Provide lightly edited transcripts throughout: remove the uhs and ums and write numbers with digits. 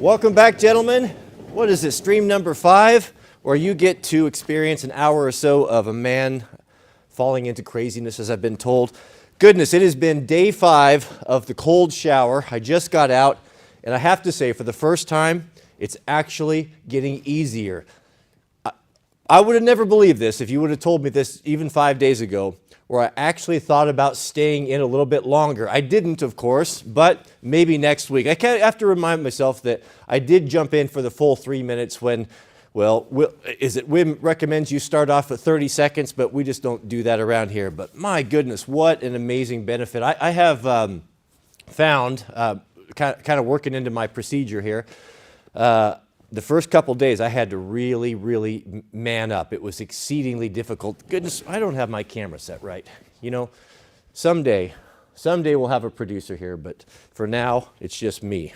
Welcome back, gentlemen. What is this, stream number 5, where you get to experience an hour or so of a man falling into craziness, as I've been told. Goodness, it has been day 5 of the cold shower. I just got out, and I have to say, for the first time, it's actually getting easier. I would have never believed this if you would have told me this even 5 days ago, where I actually thought about staying in a little bit longer. I didn't, of course, but maybe next week. I have to remind myself that I did jump in for the full 3 minutes when, well, Wim recommends you start off at 30 seconds, but we just don't do that around here. But my goodness, what an amazing benefit. I have found, kind of working into my procedure here, the first couple days, I had to really man up. It was exceedingly difficult. Goodness, I don't have my camera set right. You know, someday we'll have a producer here, but for now, it's just me.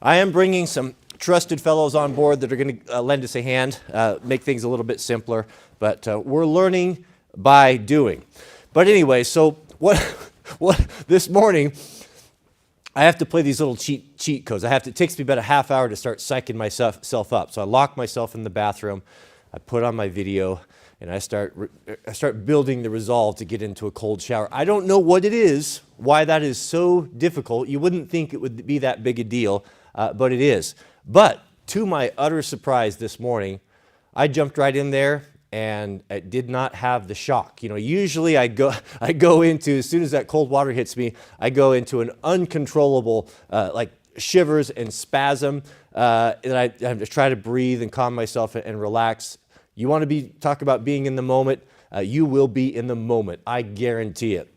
I am bringing some trusted fellows on board that are going to lend us a hand, make things a little bit simpler, but we're learning by doing. But anyway, so what this morning, I have to play these little cheat codes. It takes me about a half hour to start psyching myself up. So I lock myself in the bathroom, I put on my video, and I start building the resolve to get into a cold shower. I don't know what it is, why that is so difficult. You wouldn't think it would be that big a deal, but it is. But to my utter surprise this morning, I jumped right in there, and I did not have the shock. You know, usually I go into, as soon as that cold water hits me, I go into an uncontrollable, like shivers and spasm, and I just try to breathe and calm myself and relax. You want to talk about being in the moment, you will be in the moment, I guarantee it.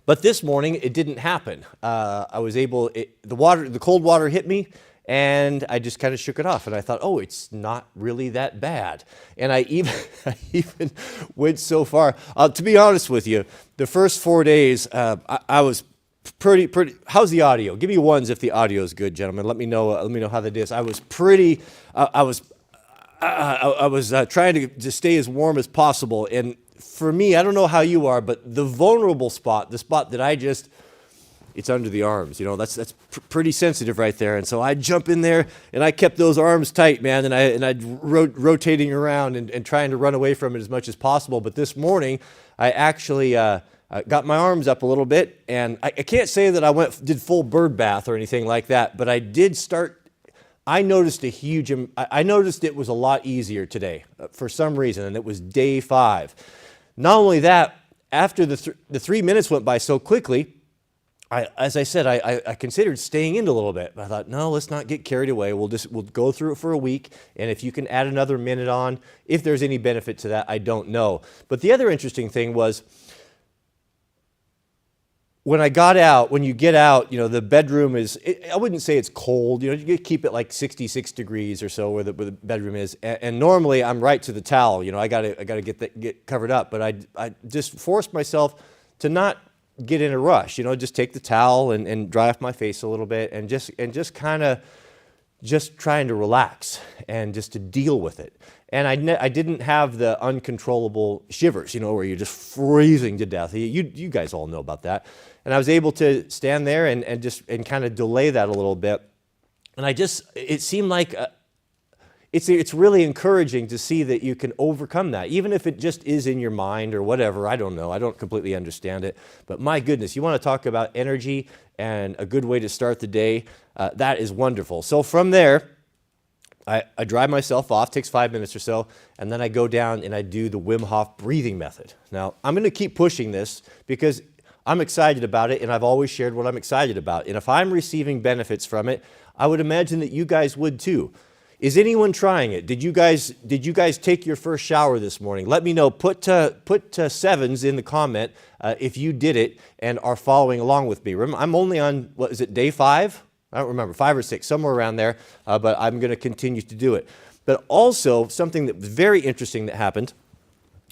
But this morning, it didn't happen. I was able, the cold water hit me, and I just kind of shook it off, and I thought, oh, it's not really that bad. And I even went so far. To be honest with you, the first 4 days, I was pretty. How's the audio? Give me ones if the audio is good, gentlemen. Let me know how that is. I was pretty. I was trying to stay as warm as possible. And for me, I don't know how you are, but the vulnerable spot, the spot that it's under the arms, you know, that's pretty sensitive right there. And so I jump in there, and I kept those arms tight, man, and I rotating around and trying to run away from it as much as possible. But this morning, I actually got my arms up a little bit, and I can't say that I did full bird bath or anything like that, but I did start. I noticed I noticed it was a lot easier today for some reason, and it was day 5. Not only that, after the 3 minutes went by so quickly, as I said, I considered staying in a little bit. But I thought, no, let's not get carried away. We'll go through it for a week, and if you can add another minute on, if there's any benefit to that, I don't know. But the other interesting thing was, when you get out, you know, the bedroom I wouldn't say it's cold. You know, you keep it like 66 degrees or so where the bedroom is. And normally I'm right to the towel. You know, I gotta get covered up. But I just forced myself to not get in a rush. You know, just take the towel and dry off my face a little bit, and just kind of trying to relax and just to deal with it. And I didn't have the uncontrollable shivers, you know, where you're just freezing to death. You guys all know about that. And I was able to stand there and kind of delay that a little bit. And it seemed like it's really encouraging to see that you can overcome that, even if it just is in your mind or whatever. I don't know. I don't completely understand it. But my goodness, you want to talk about energy and a good way to start the day. That is wonderful. So from there, I dry myself off, takes 5 minutes or so, and then I go down and I do the Wim Hof breathing method. Now, I'm going to keep pushing this because I'm excited about it, and I've always shared what I'm excited about. And if I'm receiving benefits from it, I would imagine that you guys would too. Is anyone trying it? Did you guys take your first shower this morning? Let me know. Put 7s in the comment if you did it and are following along with me. Remember, I'm only on, what is it, day 5? I don't remember, 5 or 6, somewhere around there, but I'm going to continue to do it. But also, something that was very interesting that happened,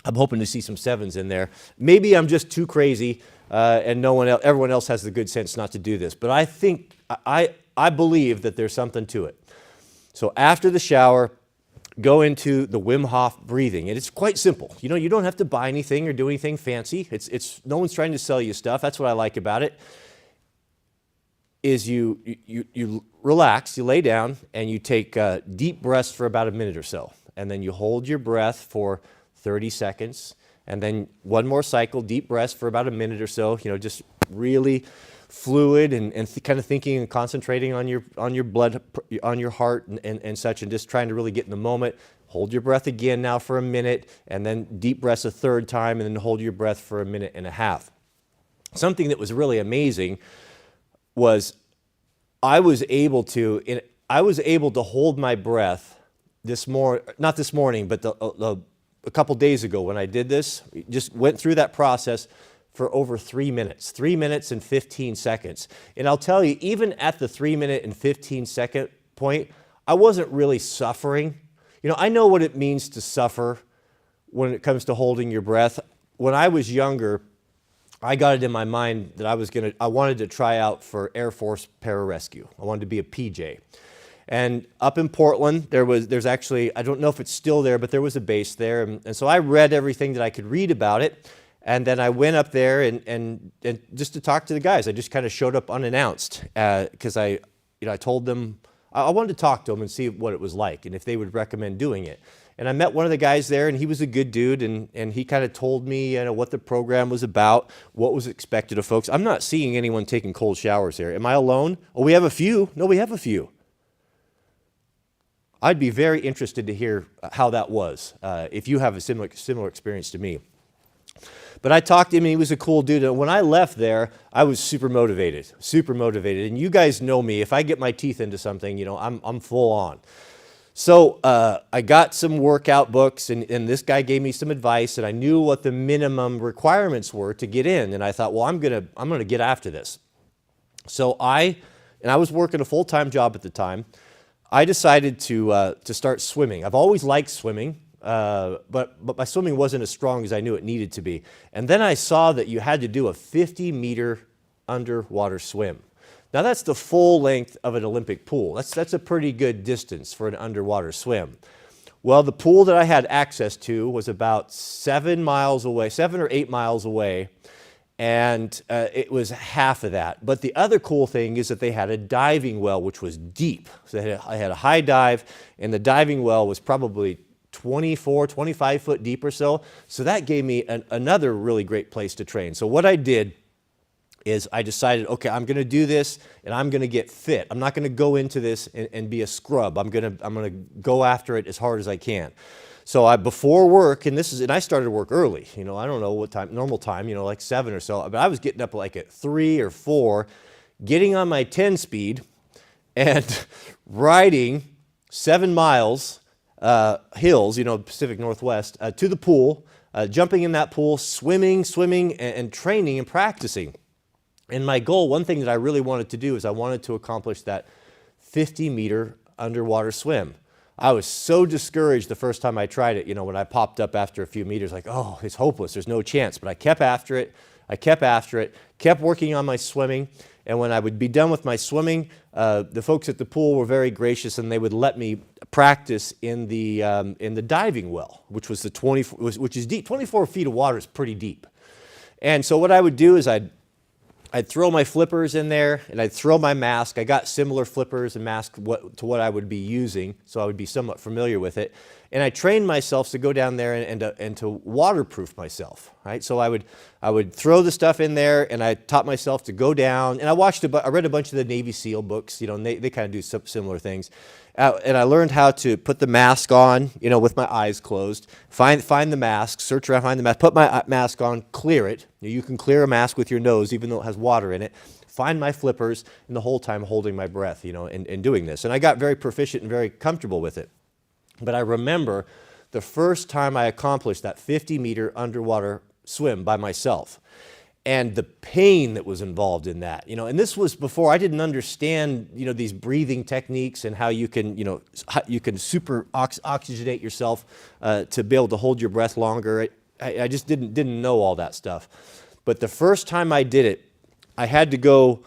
I'm hoping to see some 7s in there. Maybe I'm just too crazy and everyone else has the good sense not to do this. But I believe that there's something to it. So after the shower, go into the Wim Hof breathing. And it's quite simple. You know, you don't have to buy anything or do anything fancy. No one's trying to sell you stuff. That's what I like about it. is you relax, you lay down, and you take deep breaths for about a minute or so. And then you hold your breath for 30 seconds. And then one more cycle, deep breaths for about a minute or so, just really fluid and kind of thinking and concentrating on your blood, on your heart and such, and just trying to really get in the moment. Hold your breath again now for a minute, and then deep breaths a third time, and then hold your breath for a minute and a half. Something that was really amazing was I was able to hold my breath not this morning, but a couple days ago when I did this. Just went through that process for over 3 minutes, 3 minutes and 15 seconds. And I'll tell you, even at the 3 minute and 15 second point, I wasn't really suffering. I know what it means to suffer when it comes to holding your breath. When I was younger, I got it in my mind that I wanted to try out for Air Force pararescue. I wanted to be a PJ. And up in Portland, there's actually, I don't know if it's still there, but there was a base there. And so I read everything that I could read about it. And then I went up there and just to talk to the guys. I just kind of showed up unannounced because I told them, I wanted to talk to them and see what it was like and if they would recommend doing it. And I met one of the guys there, and he was a good dude, and he kind of told me what the program was about, what was expected of folks. I'm not seeing anyone taking cold showers here. Am I alone? Oh, we have a few. No, we have a few. I'd be very interested to hear how that was, if you have a similar experience to me. But I talked to him, and he was a cool dude. And when I left there, I was super motivated. And you guys know me. If I get my teeth into something, I'm full on. So I got some workout books, and this guy gave me some advice, and I knew what the minimum requirements were to get in. And I thought, well, I'm gonna get after this. So I was working a full-time job at the time. I decided to start swimming. I've always liked swimming. But my swimming wasn't as strong as I knew it needed to be. And then I saw that you had to do a 50-meter underwater swim. Now that's the full length of an Olympic pool. That's a pretty good distance for an underwater swim. Well, the pool that I had access to was about 7 or 8 miles away, and it was half of that. But the other cool thing is that they had a diving well, which was deep. So I had a high dive, and the diving well was probably 24, 25 foot deep or so. So that gave me another really great place to train. So what I did is I decided, okay, I'm going to do this and I'm going to get fit. I'm not going to go into this and be a scrub. I'm going to go after it as hard as I can. So before work, and I started work early. I don't know what time, normal time, like 7 or so. But I was getting up like at 3 or 4, getting on my 10 speed and riding 7 miles hills, Pacific Northwest, to the pool, jumping in that pool, swimming, and training and practicing. And my goal, one thing that I really wanted to do is I wanted to accomplish that 50-meter underwater swim. I was so discouraged the first time I tried it, when I popped up after a few meters, like, oh, it's hopeless, there's no chance. But I kept after it, kept working on my swimming. And when I would be done with my swimming, the folks at the pool were very gracious, and they would let me practice in the diving well, which is deep. 24 feet of water is pretty deep. And so what I would do is I'd throw my flippers in there, and I'd throw my mask. I got similar flippers and masks to what I would be using, so I would be somewhat familiar with it. And I trained myself to go down there and to waterproof myself, right? So I would throw the stuff in there, and I taught myself to go down. And I read a bunch of the Navy SEAL books. They kind of do some similar things. And I learned how to put the mask on, with my eyes closed, find the mask, search around, find the mask, put my mask on, clear it. You can clear a mask with your nose, even though it has water in it. Find my flippers, and the whole time holding my breath, and doing this. And I got very proficient and very comfortable with it. But I remember the first time I accomplished that 50-meter underwater swim by myself, and the pain that was involved in that, and this was before I didn't understand, these breathing techniques and how you can, you can super oxygenate yourself to be able to hold your breath longer. I just didn't know all that stuff. But the first time I did it, I had to go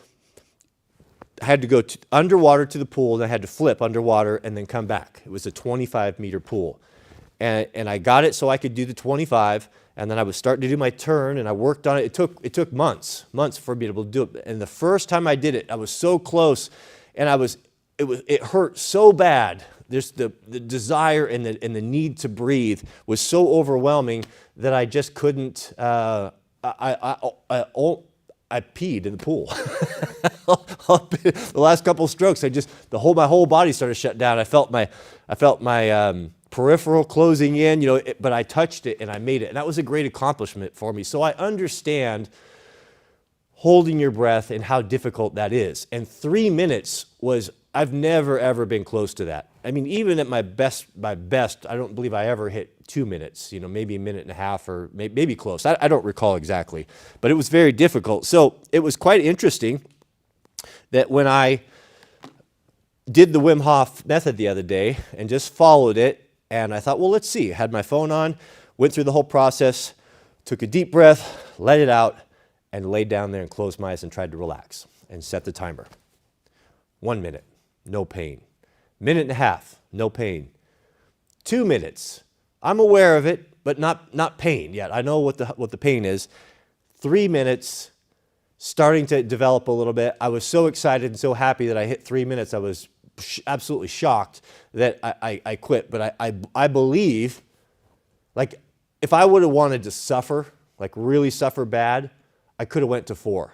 underwater to the pool, and I had to flip underwater and then come back. It was a 25-meter pool. and I got it so I could do the 25, and then I was starting to do my turn, and I worked on it. It took months for me to be able to do it. And the first time I did it, I was so close, and it hurt so bad. There's the desire and the need to breathe was so overwhelming that I just couldn't. I peed in the pool. The last couple of strokes, my whole body started to shut down. I felt my peripheral closing in, but I touched it and I made it. And that was a great accomplishment for me. So I understand holding your breath and how difficult that is. And 3 minutes I've never, ever been close to that. I mean, even at my best, I don't believe I ever hit 2 minutes, maybe a minute and a half or maybe close. I don't recall exactly, but it was very difficult. So it was quite interesting that when I did the Wim Hof method the other day and just followed it, and I thought, well, let's see. I had my phone on, went through the whole process, took a deep breath, let it out, and laid down there and closed my eyes and tried to relax and set the timer. 1 minute, no pain. Minute and a half, no pain. 2 minutes, I'm aware of it, but not pain yet. I know what the pain is. 3 minutes, starting to develop a little bit. I was so excited and so happy that I hit 3 minutes. I was absolutely shocked that I quit. But I believe, like, if I would have wanted to suffer, like really suffer bad, I could have went to 4.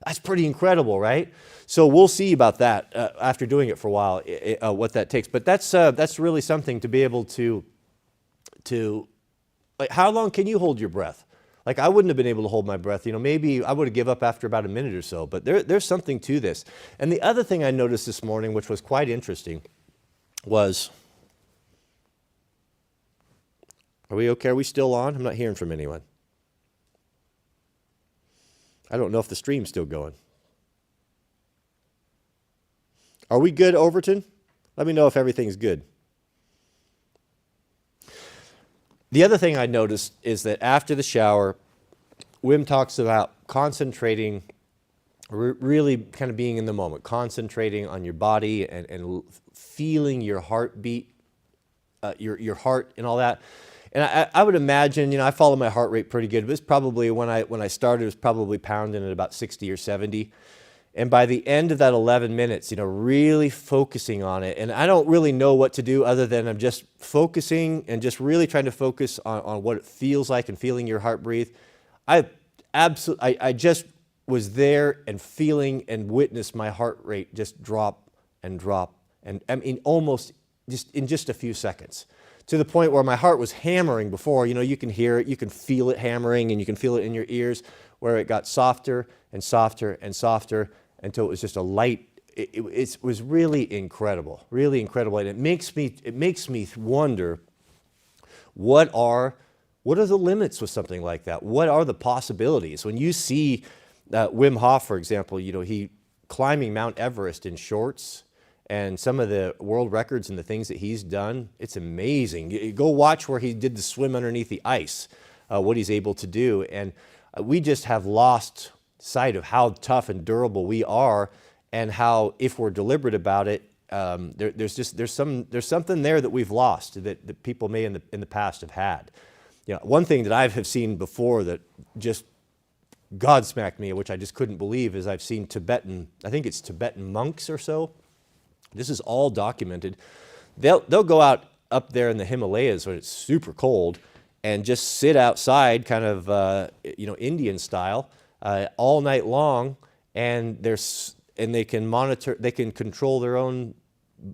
That's pretty incredible, right? So we'll see about that after doing it for a while, what that takes. But that's really something to be able to like, how long can you hold your breath? Like, I wouldn't have been able to hold my breath. Maybe I would have given up after about a minute or so. But there's something to this. And the other thing I noticed this morning, which was quite interesting, was, are we okay? Are we still on? I'm not hearing from anyone. I don't know if the stream's still going. Are we good, Overton? Let me know if everything's good. The other thing I noticed is that after the shower, Wim talks about concentrating, really kind of being in the moment, concentrating on your body and feeling your heartbeat, your heart and all that. And I would imagine, I follow my heart rate pretty good. It was probably, when I started, it was probably pounding at about 60 or 70. And by the end of that 11 minutes, really focusing on it. And I don't really know what to do other than I'm just focusing and just really trying to focus on what it feels like and feeling your heart breathe. I just was there and feeling and witnessed my heart rate just drop and drop. And I mean, almost just in just a few seconds. To the point where my heart was hammering before. You can hear it, you can feel it hammering, and you can feel it in your ears, where it got softer and softer and softer until it was just a light. It was really incredible, and it makes me wonder, what are the limits with something like that? What are the possibilities? When you see Wim Hof, for example, he climbing Mount Everest in shorts. And some of the world records and the things that he's done, it's amazing. You go watch where he did the swim underneath the ice, what he's able to do. And we just have lost sight of how tough and durable we are, and how, if we're deliberate about it, there's something there that we've lost that people may in the past have had. One thing that I have seen before that just godsmacked me, which I just couldn't believe, is I've seen Tibetan monks or so. This is all documented. They'll go out up there in the Himalayas when it's super cold and just sit outside, kind of Indian style, all night long, and they can control their own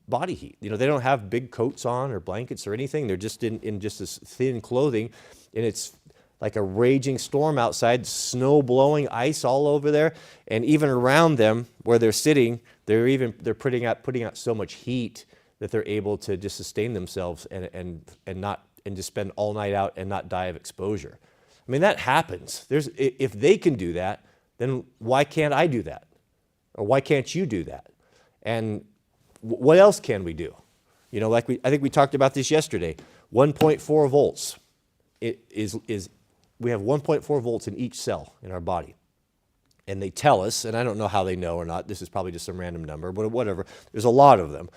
body heat. They don't have big coats on or blankets or anything. They're just in just this thin clothing, and it's like a raging storm outside, snow blowing, ice all over there, and even around them where they're sitting, they're putting out so much heat that they're able to just sustain themselves and just spend all night out and not die of exposure. I mean, that happens. If they can do that, then why can't I do that? Or why can't you do that? And what else can we do? I think we talked about this yesterday. 1.4 volts. We have 1.4 volts in each cell in our body. And they tell us, and I don't know how they know or not, this is probably just some random number, but whatever, there's a lot of them.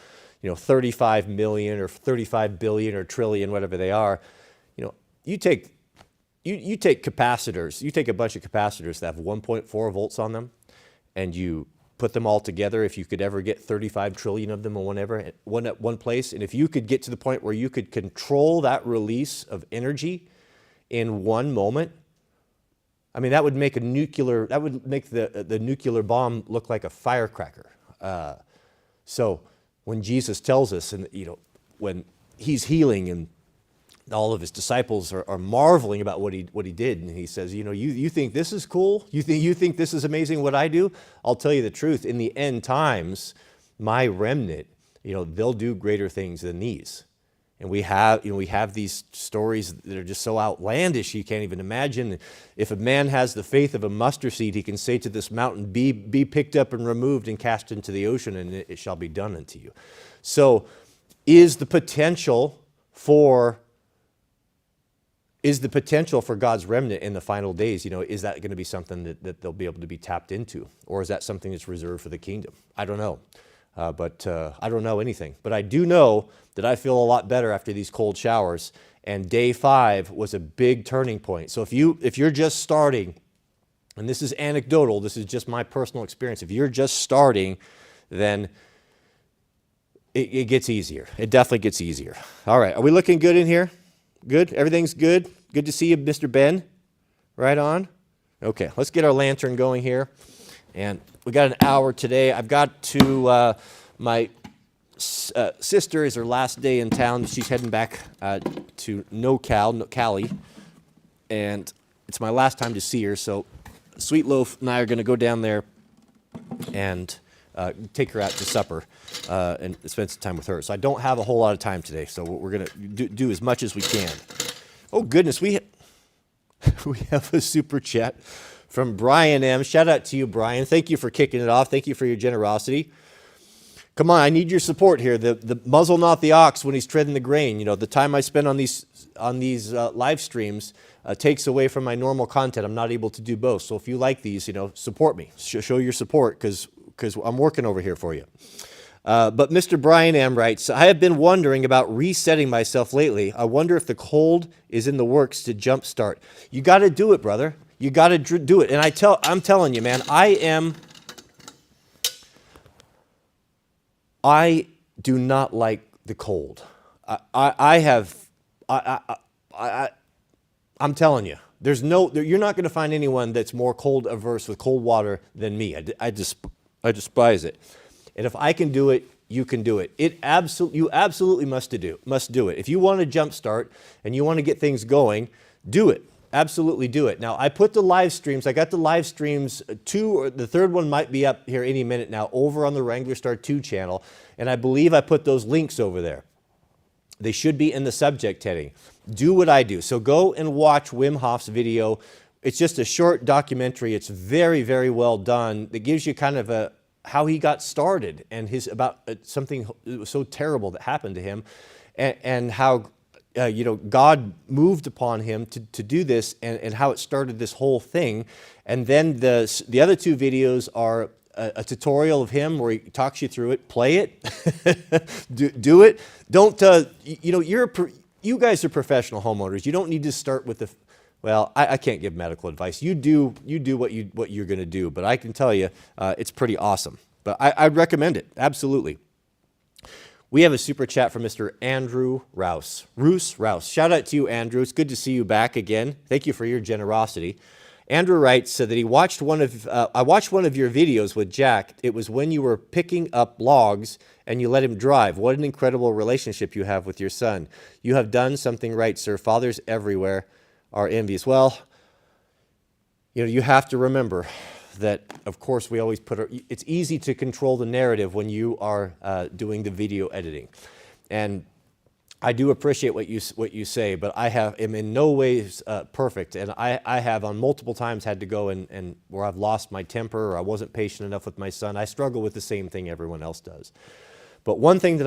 35 million or 35 billion or trillion, whatever they are. You take capacitors, you take a bunch of capacitors that have 1.4 volts on them, and you put them all together. If you could ever get 35 trillion of them at one place, and if you could get to the point where you could control that release of energy in one moment, I mean, that would make the nuclear bomb look like a firecracker. So when Jesus tells us, and when he's healing, and all of his disciples are marveling about what he did, and he says, you think this is cool? You think this is amazing what I do? I'll tell you the truth. In the end times, my remnant, they'll do greater things than these. And we have these stories that are just so outlandish you can't even imagine. If a man has the faith of a mustard seed, he can say to this mountain, be picked up and removed and cast into the ocean, and it shall be done unto you. So is the potential for God's remnant in the final days, is that going to be something that they'll be able to be tapped into? Or is that something that's reserved for the kingdom? I don't know. But I don't know anything. But I do know that I feel a lot better after these cold showers. And day 5 was a big turning point. So if you're just starting, and this is anecdotal, this is just my personal experience. If you're just starting, then it gets easier. It definitely gets easier. All right, are we looking good in here? Good? Everything's good? Good to see you, Mr. Ben. Right on? Okay, let's get our lantern going here. And we got an hour today. I've got to, my sister is her last day in town. She's heading back to Cali. And it's my last time to see her. So Sweet Loaf and I are going to go down there and take her out to supper and spend some time with her. So I don't have a whole lot of time today. So we're going to do as much as we can. Oh, goodness. We have a super chat from Brian M. Shout out to you, Brian. Thank you for kicking it off. Thank you for your generosity. Come on, I need your support here. The muzzle not the ox when he's treading the grain. The time I spend on these live streams takes away from my normal content. I'm not able to do both. So if you like these, support me. Show your support because I'm working over here for you. But Mr. Brian M. writes, I have been wondering about resetting myself lately. I wonder if the cold is in the works to jumpstart. You got to do it, brother. You got to do it. And I'm telling you, man, I do not like the cold. I'm telling you, you're not going to find anyone that's more cold averse with cold water than me. I despise it. And if I can do it, you can do it. You absolutely must do it. If you want to jumpstart and you want to get things going, do it. Absolutely do it. Now, I put the live streams, I got the live streams, the third one might be up here any minute now, over on the Wranglerstar 2 channel, and I believe I put those links over there. They should be in the subject heading. Do what I do. So go and watch Wim Hof's video. It's just a short documentary. It's very, very well done. It gives you kind of how he got started and about something so terrible that happened to him, and how God moved upon him to do this, and how it started this whole thing. And then the other 2 videos are a tutorial of him where he talks you through it. Play it, do it. Don't you guys are professional homeowners. You don't need to start with I can't give medical advice. You do what you're going to do. But I can tell you, it's pretty awesome. But I'd recommend it, absolutely. We have a super chat from Mr. Andrew Rouse. Rouse. Shout out to you, Andrew. It's good to see you back again. Thank you for your generosity. Andrew writes that I watched one of your videos with Jack. It was when you were picking up logs and you let him drive. What an incredible relationship you have with your son. You have done something right, sir. Fathers everywhere are envious. Well, you have to remember that, of course, we always it's easy to control the narrative when you are doing the video editing. And I do appreciate what you say, but I am in no ways perfect. And I have on multiple times had to go and where I've lost my temper, or I wasn't patient enough with my son. I struggle with the same thing everyone else does. But one thing that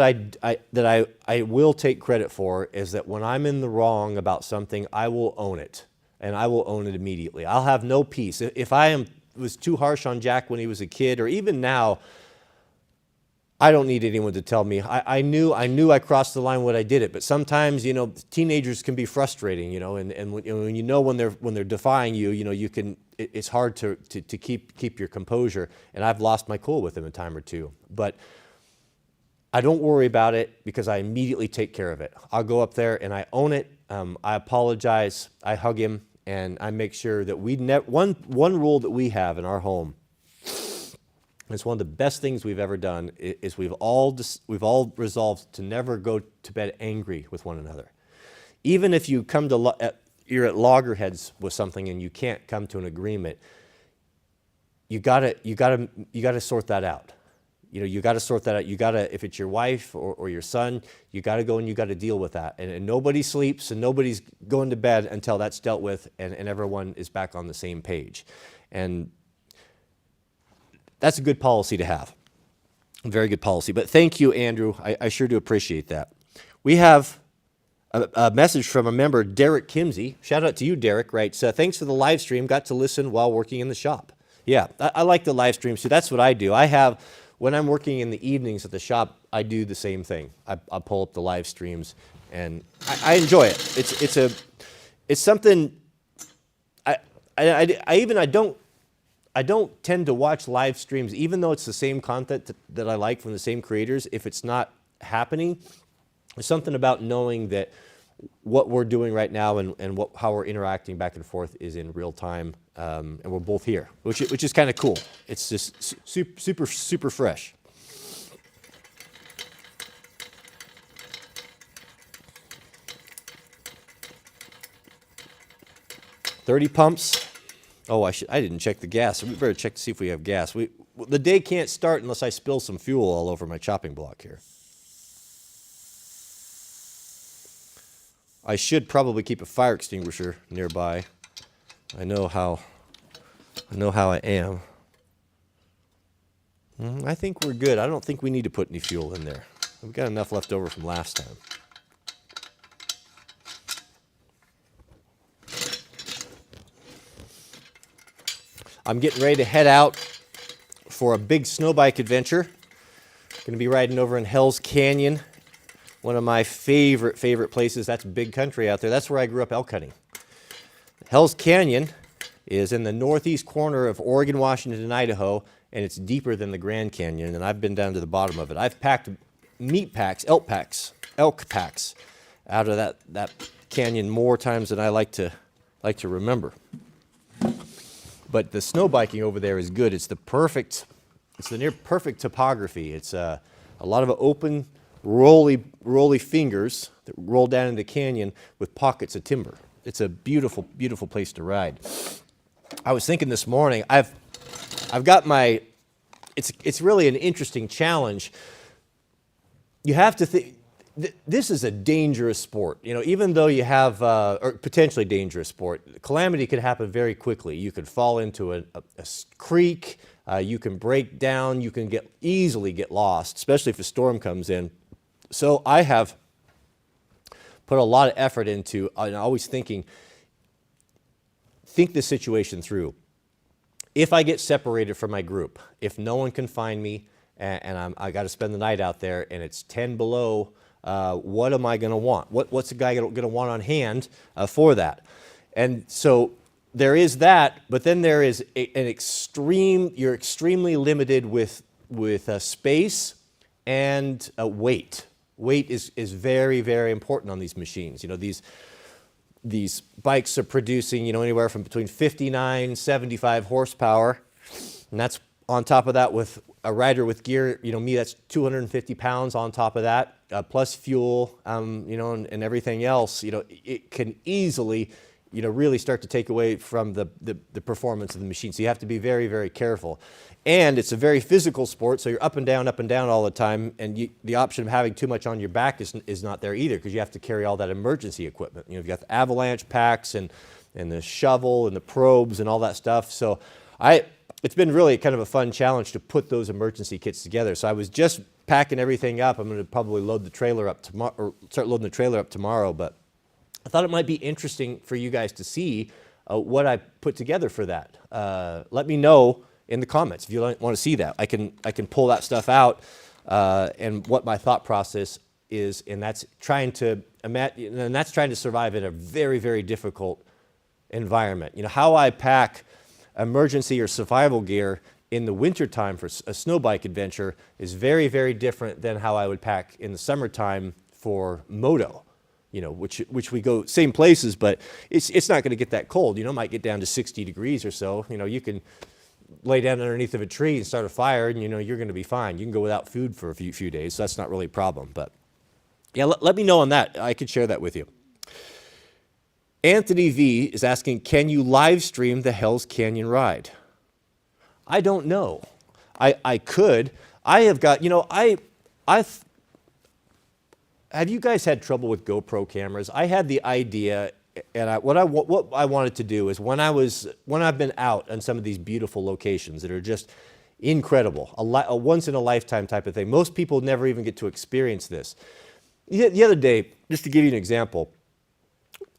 I will take credit for is that when I'm in the wrong about something, I will own it, and I will own it immediately. I'll have no peace. If I was too harsh on Jack when he was a kid, or even now, I don't need anyone to tell me. I knew I crossed the line when I did it. But sometimes, teenagers can be frustrating, and when they're defying you, you can. It's hard to keep your composure. And I've lost my cool with them a time or two. But I don't worry about it because I immediately take care of it. I'll go up there and I own it. I apologize. I hug him, and I make sure that one rule that we have in our home. It's one of the best things we've ever done is we've all resolved to never go to bed angry with one another. Even if you you're at loggerheads with something and you can't come to an agreement, you gotta sort that out. You gotta sort that out. If it's your wife or your son, you gotta go and you gotta deal with that. And nobody sleeps and nobody's going to bed until that's dealt with and everyone is back on the same page. And that's a good policy to have. A very good policy. But thank you, Andrew. I sure do appreciate that. We have a message from a member, Derek Kimsey. Shout out to you, Derek, right? So thanks for the live stream. Got to listen while working in the shop. Yeah, I like the live stream, so that's what I do. When I'm working in the evenings at the shop, I do the same thing. I pull up the live streams, and I enjoy it. It's something. I don't tend to watch live streams, even though it's the same content that I like from the same creators. If it's not happening, there's something about knowing that what we're doing right now and how we're interacting back and forth is in real time, and we're both here, which is kind of cool. It's just super fresh. $30 pumps. Oh, I didn't check the gas. We better check to see if we have gas. The day can't start unless I spill some fuel all over my chopping block here. I should probably keep a fire extinguisher nearby. I know how I am. I think we're good. I don't think we need to put any fuel in there. We've got enough left over from last time. I'm getting ready to head out for a big snow bike adventure. Going to be riding over in Hell's Canyon, one of my favorite places. That's big country out there. That's where I grew up elk hunting. Hell's Canyon is in the northeast corner of Oregon, Washington, and Idaho, and it's deeper than the Grand Canyon, and I've been down to the bottom of it. I've packed elk packs out of that canyon more times than I like to remember. But the snow biking over there is good. It's the near perfect topography. It's a lot of open, rolly fingers that roll down into the canyon with pockets of timber. It's a beautiful place to ride. I was thinking this morning, I've got it's really an interesting challenge. You have to think, this is a dangerous sport. Even though you have, or potentially dangerous sport, calamity could happen very quickly. You could fall into a creek, you can break down, you can easily get lost, especially if a storm comes in. So I have put a lot of effort into, and always think the situation through. If I get separated from my group, if no one can find me, and I got to spend the night out there, and it's 10 below, what am I going to want? What's the guy going to want on hand for that? And so there is that, but then there is you're extremely limited with space and weight. Weight is very, very important on these machines. These bikes are producing, anywhere from between 59, 75 horsepower, and that's on top of that with a rider with gear, me, that's 250 pounds on top of that, plus fuel, and everything else. It can easily, really start to take away from the performance of the machine. So you have to be very, very careful. And it's a very physical sport, so you're up and down all the time, and the option of having too much on your back is not there either, because you have to carry all that emergency equipment. You've got the avalanche packs and the shovel and the probes and all that stuff. So it's been really kind of a fun challenge to put those emergency kits together. So I was just packing everything up. I'm going to probably start loading the trailer up tomorrow, but I thought it might be interesting for you guys to see what I put together for that. Let me know in the comments if you want to see that. I can pull that stuff out. and what my thought process is, and that's trying to survive in a very, very difficult environment. You know, how I pack emergency or survival gear in the wintertime for a snow bike adventure is very, very different than how I would pack in the summertime for moto. You know, which we go same places, but it's not going to get that cold. You know, it might get down to 60 degrees or so. You know, you can lay down underneath of a tree and start a fire, and you know you're going to be fine. You can go without food for a few days, so that's not really a problem. But yeah, let me know on that. I could share that with you. Anthony V is asking, can you live stream the Hell's Canyon ride? I don't know. I could. I have got, you know, have you guys had trouble with GoPro cameras? I had the idea, and what I wanted to do is when I've been out on some of these beautiful locations that are just incredible, a once in a lifetime type of thing. Most people never even get to experience this. The other day, just to give you an example,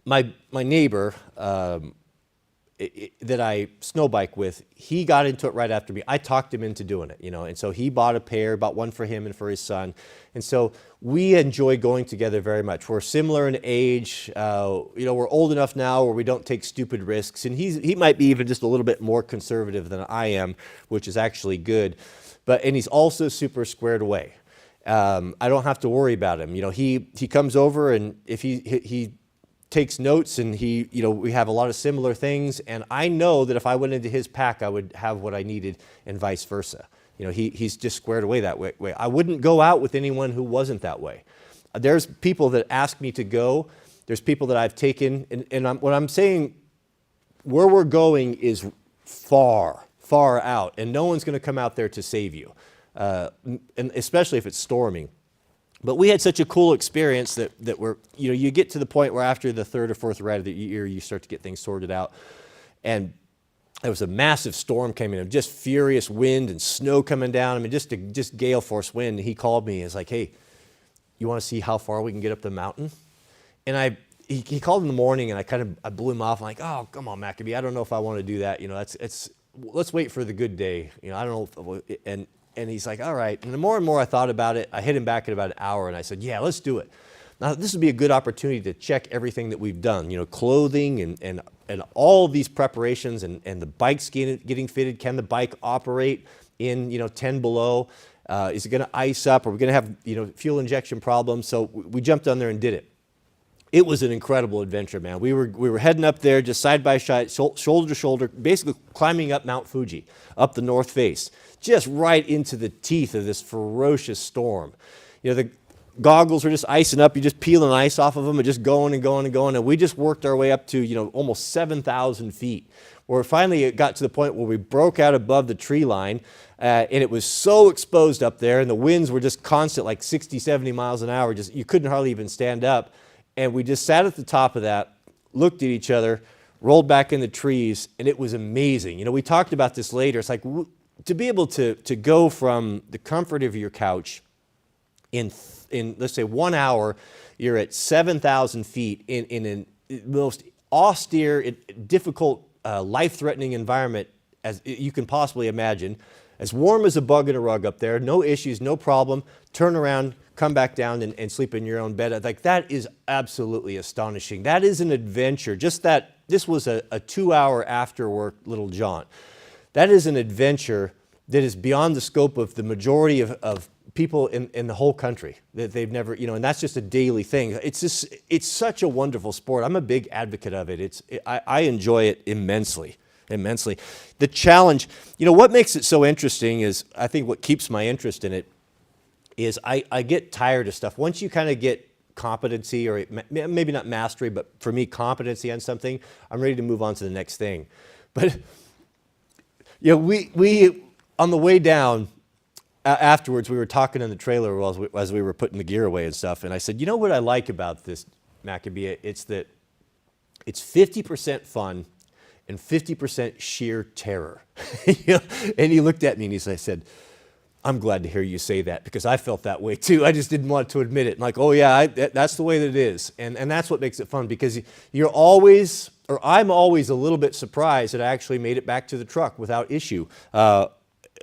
my neighbor that I snow bike with, he got into it right after me. I talked him into doing it, you know, and so he bought a pair, bought one for him and for his son. And so we enjoy going together very much. We're similar in age. You know, we're old enough now where we don't take stupid risks. And he might be even just a little bit more conservative than I am, which is actually good. And he's also super squared away. I don't have to worry about him. You know, he comes over, and if he takes notes, and you know, we have a lot of similar things, and I know that if I went into his pack, I would have what I needed, and vice versa. You know, he's just squared away that way. I wouldn't go out with anyone who wasn't that way. There's people that ask me to go. There's people that I've taken, and what I'm saying, where we're going is far, far out, and no one's going to come out there to save you, and especially if it's storming. But we had such a cool experience that we're, you know, you get to the point where after the third or fourth ride of the year, you start to get things sorted out. And there was a massive storm coming in, just furious wind and snow coming down. I mean, just gale force wind. And he called me and was like, hey, you want to see how far we can get up the mountain? And he called in the morning, and I blew him off. I'm like, oh, come on, Maccabee, I don't know if I want to do that. You know, let's wait for the good day. You know, I don't know if, and he's like, all right. And the more and more I thought about it, I hit him back in about an hour, and I said, yeah, let's do it. Now, this would be a good opportunity to check everything that we've done, you know, clothing and all of these preparations, and the bike's getting fitted. Can the bike operate in, you know, 10 below? Is it going to ice up? Are we going to have, you know, fuel injection problems? So we jumped on there and did it. It was an incredible adventure, man. We were heading up there just side by side, shoulder to shoulder, basically climbing up Mount Fuji, up the north face, just right into the teeth of this ferocious storm. You know, the goggles were just icing up. You're just peeling ice off of them and just going and going and going. And we just worked our way up to, you know, almost 7,000 feet, where finally it got to the point where we broke out above the tree line, and it was so exposed up there, and the winds were just constant, like 60, 70 miles an hour. Just, you couldn't hardly even stand up. And we just sat at the top of that, looked at each other, rolled back in the trees, and it was amazing. You know, we talked about this later. It's like to be able to go from the comfort of your couch in let's say 1 hour, you're at 7,000 feet in the most austere, difficult, life-threatening environment as you can possibly imagine. As warm as a bug in a rug up there, no issues, no problem. Turn around, come back down and sleep in your own bed. Like, that is absolutely astonishing. That is an adventure. Just that, this was a 2-hour after work little jaunt. That is an adventure that is beyond the scope of the majority of people in the whole country, that they've never, you know, and that's just a daily thing. It's such a wonderful sport. I'm a big advocate of it. I enjoy it immensely. The challenge, you know, what makes it so interesting is, I think what keeps my interest in it is I get tired of stuff. Once you kind of get competency, or maybe not mastery, but for me, competency on something, I'm ready to move on to the next thing. But, you know, we on the way down, afterwards, we were talking in the trailer as we were putting the gear away and stuff, and I said, you know what I like about this, Maccabee? It's that it's 50% fun and 50% sheer terror. You know? And he looked at me and I said, I'm glad to hear you say that, because I felt that way too. I just didn't want to admit it. I'm like, oh yeah, that's the way that it is. And that's what makes it fun, because you're always, or I'm always a little bit surprised that I actually made it back to the truck without issue.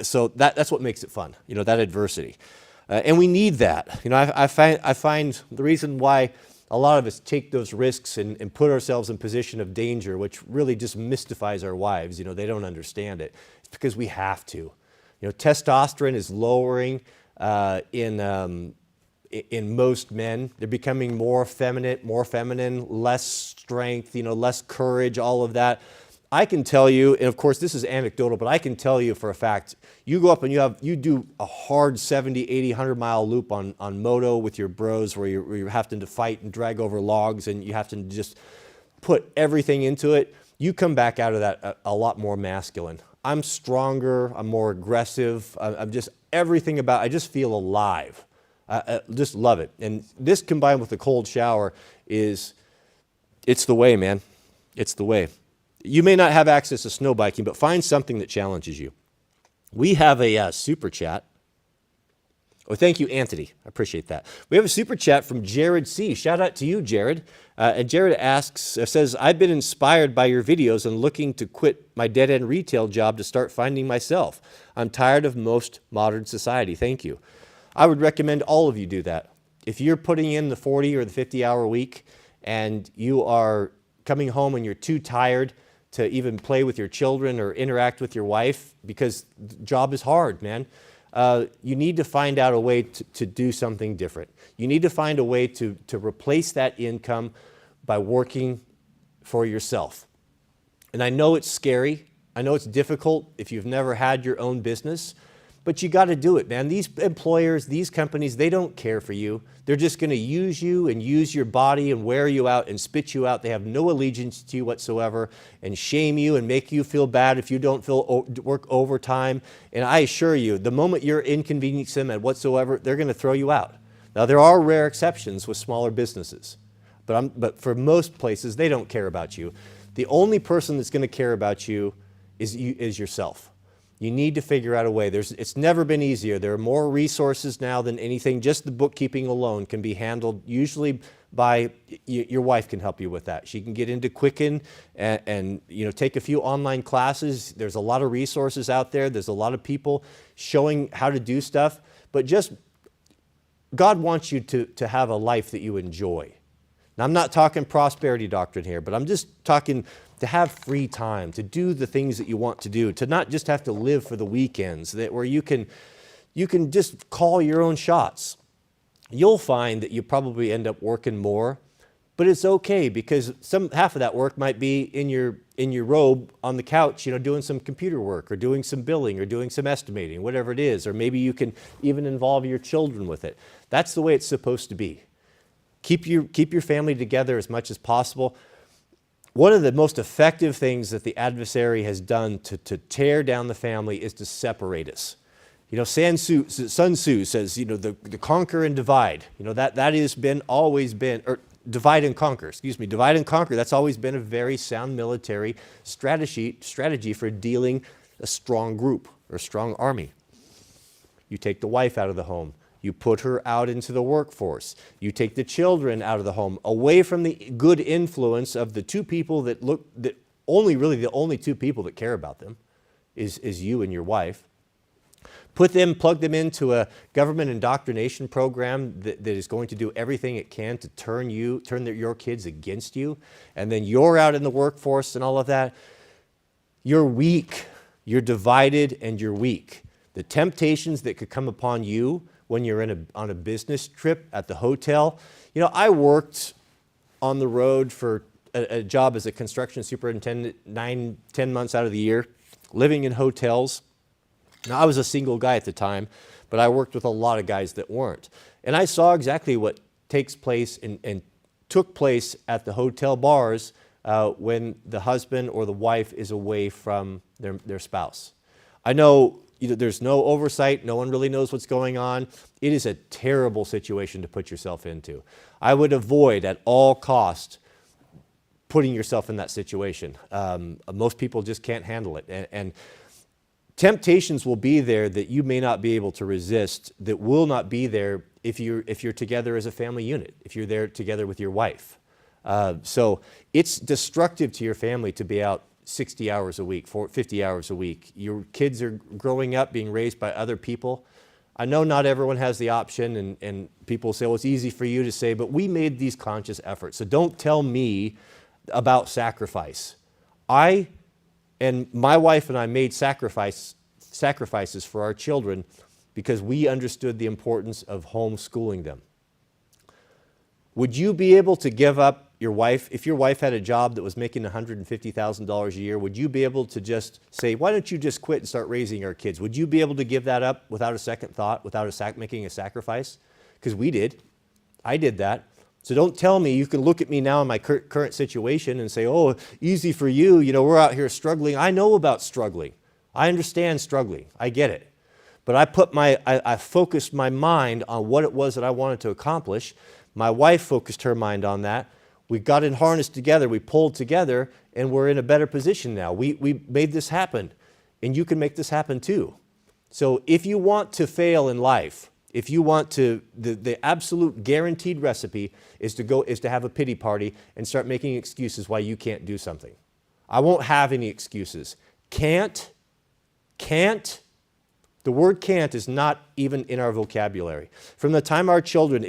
So that's what makes it fun, you know, that adversity. And we need that. You know, I find the reason why a lot of us take those risks and put ourselves in position of danger, which really just mystifies our wives. You know, they don't understand it. It's because we have to. You know, testosterone is lowering in most men. They're becoming more feminine, less strength, you know, less courage, all of that. I can tell you, and of course this is anecdotal, but I can tell you for a fact, you go up and you do a hard 70, 80, 100 mile loop on moto with your bros where you're having to fight and drag over logs and you have to just put everything into it. You come back out of that a lot more masculine. I'm stronger, I'm more aggressive, I'm just everything about, I just feel alive. I just love it. And this combined with the cold shower it's the way, man. It's the way. You may not have access to snow biking, but find something that challenges you. We have a super chat. Oh, thank you, Anthony. I appreciate that. We have a super chat from Jared C. Shout out to you, Jared. And Jared says, I've been inspired by your videos and looking to quit my dead-end retail job to start finding myself. I'm tired of most modern society. Thank you. I would recommend all of you do that. If you're putting in the 40 or the 50-hour week and you are coming home and you're too tired to even play with your children or interact with your wife because the job is hard, man. You need to find out a way to do something different. You need to find a way to replace that income by working for yourself. And I know it's scary. I know it's difficult if you've never had your own business, but you got to do it, man. These employers, these companies, they don't care for you. They're just going to use you and use your body and wear you out and spit you out. They have no allegiance to you whatsoever and shame you and make you feel bad if you don't work overtime. And I assure you, the moment you're inconveniencing them and whatsoever, they're going to throw you out. Now, there are rare exceptions with smaller businesses, but for most places, they don't care about you. The only person that's going to care about you is yourself. You need to figure out a way. It's never been easier. There are more resources now than anything. Just the bookkeeping alone can be handled usually by, your wife can help you with that. She can get into Quicken and take a few online classes. There's a lot of resources out there. There's a lot of people showing how to do stuff. But just, God wants you to have a life that you enjoy. Now, I'm not talking prosperity doctrine here, but I'm just talking to have free time, to do the things that you want to do, to not just have to live for the weekends, where you can just call your own shots. You'll find that you probably end up working more, but it's okay because half of that work might be in your robe on the couch, doing some computer work or doing some billing or doing some estimating, whatever it is, or maybe you can even involve your children with it. That's the way it's supposed to be. Keep your family together as much as possible. One of the most effective things that the adversary has done to tear down the family is to separate us. Sun Tzu says, the conquer and divide. That has always been, or divide and conquer, divide and conquer. That's always been a very sound military strategy for dealing a strong group or a strong army. You take the wife out of the home. You put her out into the workforce. You take the children out of the home, away from the good influence of the two people the only two people that care about them is you and your wife. Plug them into a government indoctrination program that is going to do everything it can to turn your kids against you. And then you're out in the workforce and all of that. You're weak. You're divided and you're weak. The temptations that could come upon you when you're on a business trip at the hotel. I worked on the road for a job as a construction superintendent 9-10 months out of the year, living in hotels. Now, I was a single guy at the time, but I worked with a lot of guys that weren't. And I saw exactly what takes place and took place at the hotel bars when the husband or the wife is away from their spouse. I know there's no oversight. No one really knows what's going on. It is a terrible situation to put yourself into. I would avoid at all costs putting yourself in that situation. Most people just can't handle it. And temptations will be there that you may not be able to resist, that will not be there if you're together as a family unit, if you're there together with your wife. So it's destructive to your family to be out 60 hours a week, 50 hours a week. Your kids are growing up, being raised by other people. I know not everyone has the option, and people say, well, it's easy for you to say, but we made these conscious efforts. So don't tell me about sacrifice. I and my wife and I made sacrifices for our children because we understood the importance of homeschooling them. Would you be able to give up your wife, if your wife had a job that was making $150,000 a year, would you be able to just say, why don't you just quit and start raising our kids? Would you be able to give that up without a second thought, without making a sacrifice? Because we did. I did that. So don't tell me, you can look at me now in my current situation and say, oh, easy for you, we're out here struggling. I know about struggling. I understand struggling. I get it. But I focused my mind on what it was that I wanted to accomplish. My wife focused her mind on that. We got in harness together, we pulled together, and we're in a better position now. We made this happen, and you can make this happen too. So if you want to fail in life, if you want to, the absolute guaranteed recipe is to have a pity party and start making excuses why you can't do something. I won't have any excuses. Can't. The word can't is not even in our vocabulary. From the time our children,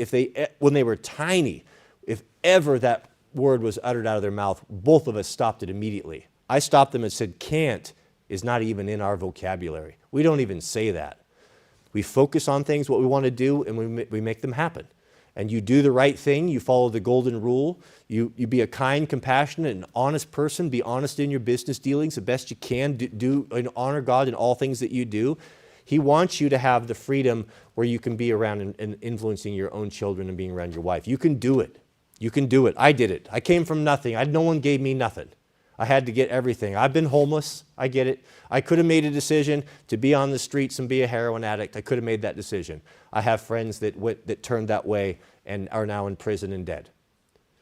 when they were tiny, if ever that word was uttered out of their mouth, both of us stopped it immediately. I stopped them and said, can't is not even in our vocabulary. We don't even say that. We focus on things, what we want to do, and we make them happen. And you do the right thing, you follow the golden rule, you be a kind, compassionate, and honest person, be honest in your business dealings the best you can, do and honor God in all things that you do. He wants you to have the freedom where you can be around and influencing your own children and being around your wife. You can do it. You can do it. I did it. I came from nothing. No one gave me nothing. I had to get everything. I've been homeless. I get it. I could have made a decision to be on the streets and be a heroin addict. I could have made that decision. I have friends that turned that way and are now in prison and dead.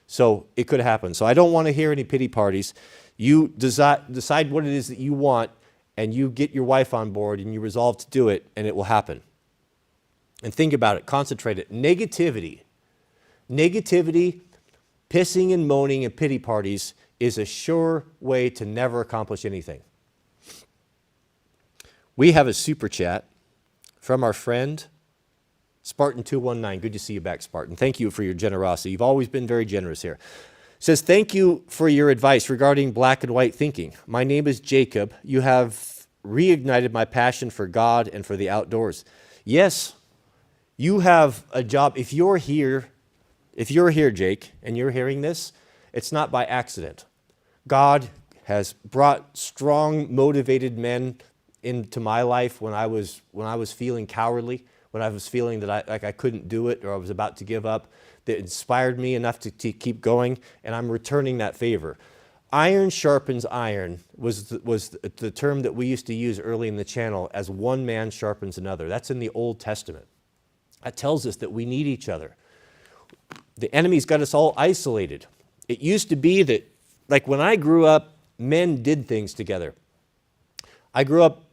So it could happen. So I don't want to hear any pity parties. You decide what it is that you want, and you get your wife on board, and you resolve to do it, and it will happen. And think about it. Concentrate it. Negativity, pissing and moaning and pity parties is a sure way to never accomplish anything. We have a super chat from our friend, Spartan219. Good to see you back, Spartan. Thank you for your generosity. You've always been very generous here. Says, thank you for your advice regarding black and white thinking. My name is Jacob. You have reignited my passion for God and for the outdoors. Yes, you have a job. If you're here, Jake, and you're hearing this, it's not by accident. God has brought strong, motivated men into my life when I was feeling cowardly, when I was feeling that I couldn't do it or I was about to give up, that inspired me enough to keep going, and I'm returning that favor. Iron sharpens iron was the term that we used to use early in the channel, as one man sharpens another. That's in the Old Testament. That tells us that we need each other. The enemy's got us all isolated. It used to be that, like when I grew up, men did things together. I grew up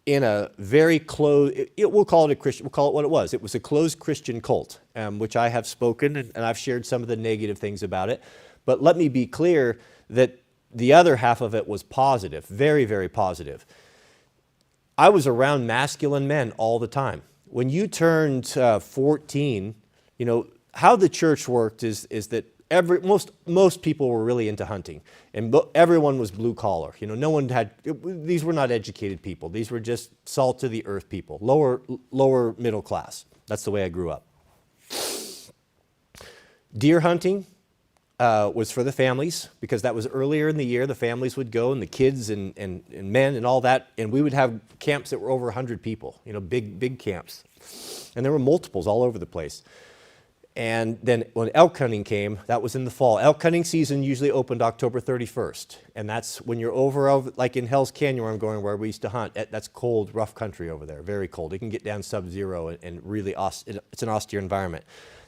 in a very closed, we'll call it a Christian, we'll call it what it was. It was a closed Christian cult, which I have spoken, and I've shared some of the negative things about it. But let me be clear that the other half of it was positive, very, very positive. I was around masculine men all the time. When you turned 14, how the church worked is that most people were really into hunting, and everyone was blue collar. No one these were not educated people. These were just salt of the earth people, lower middle class. That's the way I grew up. Deer hunting was for the families, because that was earlier in the year. The families would go, and the kids and men and all that, and we would have camps that were over 100 people, big camps. And there were multiples all over the place. And then when elk hunting came, that was in the fall. Elk hunting season usually opened October 31st. And that's when you're over like in Hell's Canyon where I'm going, where we used to hunt. That's cold, rough country over there, very cold. It can get down sub-zero and really, it's an austere environment.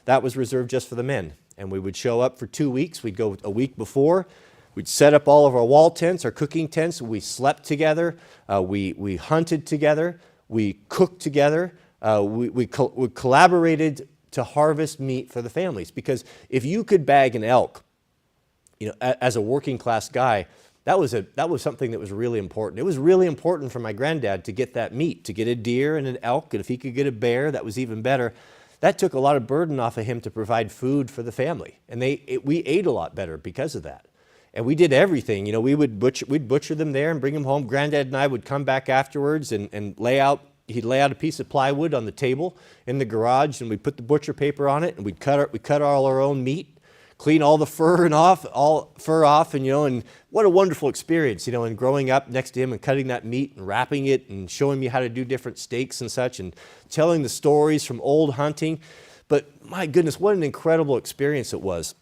That was reserved just for the men. And we would show up for 2 weeks. We'd go a week before. We'd set up all of our wall tents, our cooking tents. We slept together. We hunted together. We cooked together. We collaborated to harvest meat for the families. Because if you could bag an elk, as a working class guy, that was something that was really important. It was really important for my granddad to get that meat, to get a deer and an elk, and if he could get a bear, that was even better. That took a lot of burden off of him to provide food for the family, and we ate a lot better because of that. And we did everything. You know, we'd butcher them there and bring them home. Granddad and I would come back afterwards and he'd lay out a piece of plywood on the table in the garage, and we'd put the butcher paper on it, and we'd cut all our own meat, clean all the fur off, and and what a wonderful experience, and growing up next to him and cutting that meat and wrapping it and showing me how to do different steaks and such, and telling the stories from old hunting. But my goodness, what an incredible experience it was.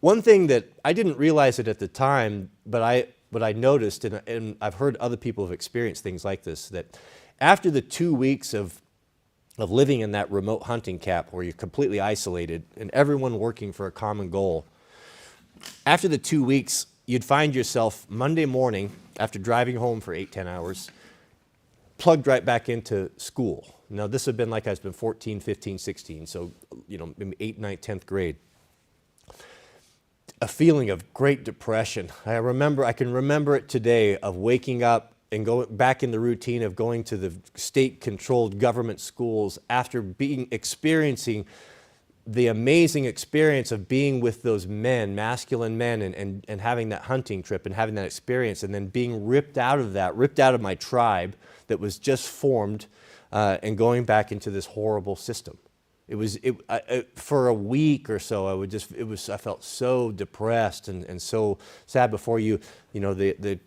One thing that I didn't realize it at the time, but I noticed, and I've heard other people have experienced things like this, that after the 2 weeks of living in that remote hunting camp where you're completely isolated and everyone working for a common goal, after the 2 weeks, you'd find yourself Monday morning, after driving home for 8-10 hours, plugged right back into school. Now, this had been like I was been 14, 15, 16, so, maybe 8th, 9th, 10th grade. A feeling of great depression. I can remember it today, of waking up and going back in the routine of going to the state-controlled government schools after experiencing the amazing experience of being with those men, masculine men, and having that hunting trip and having that experience, and then being ripped out of my tribe that was just formed, and going back into this horrible system. For a week or so, I felt so depressed and so sad. Before the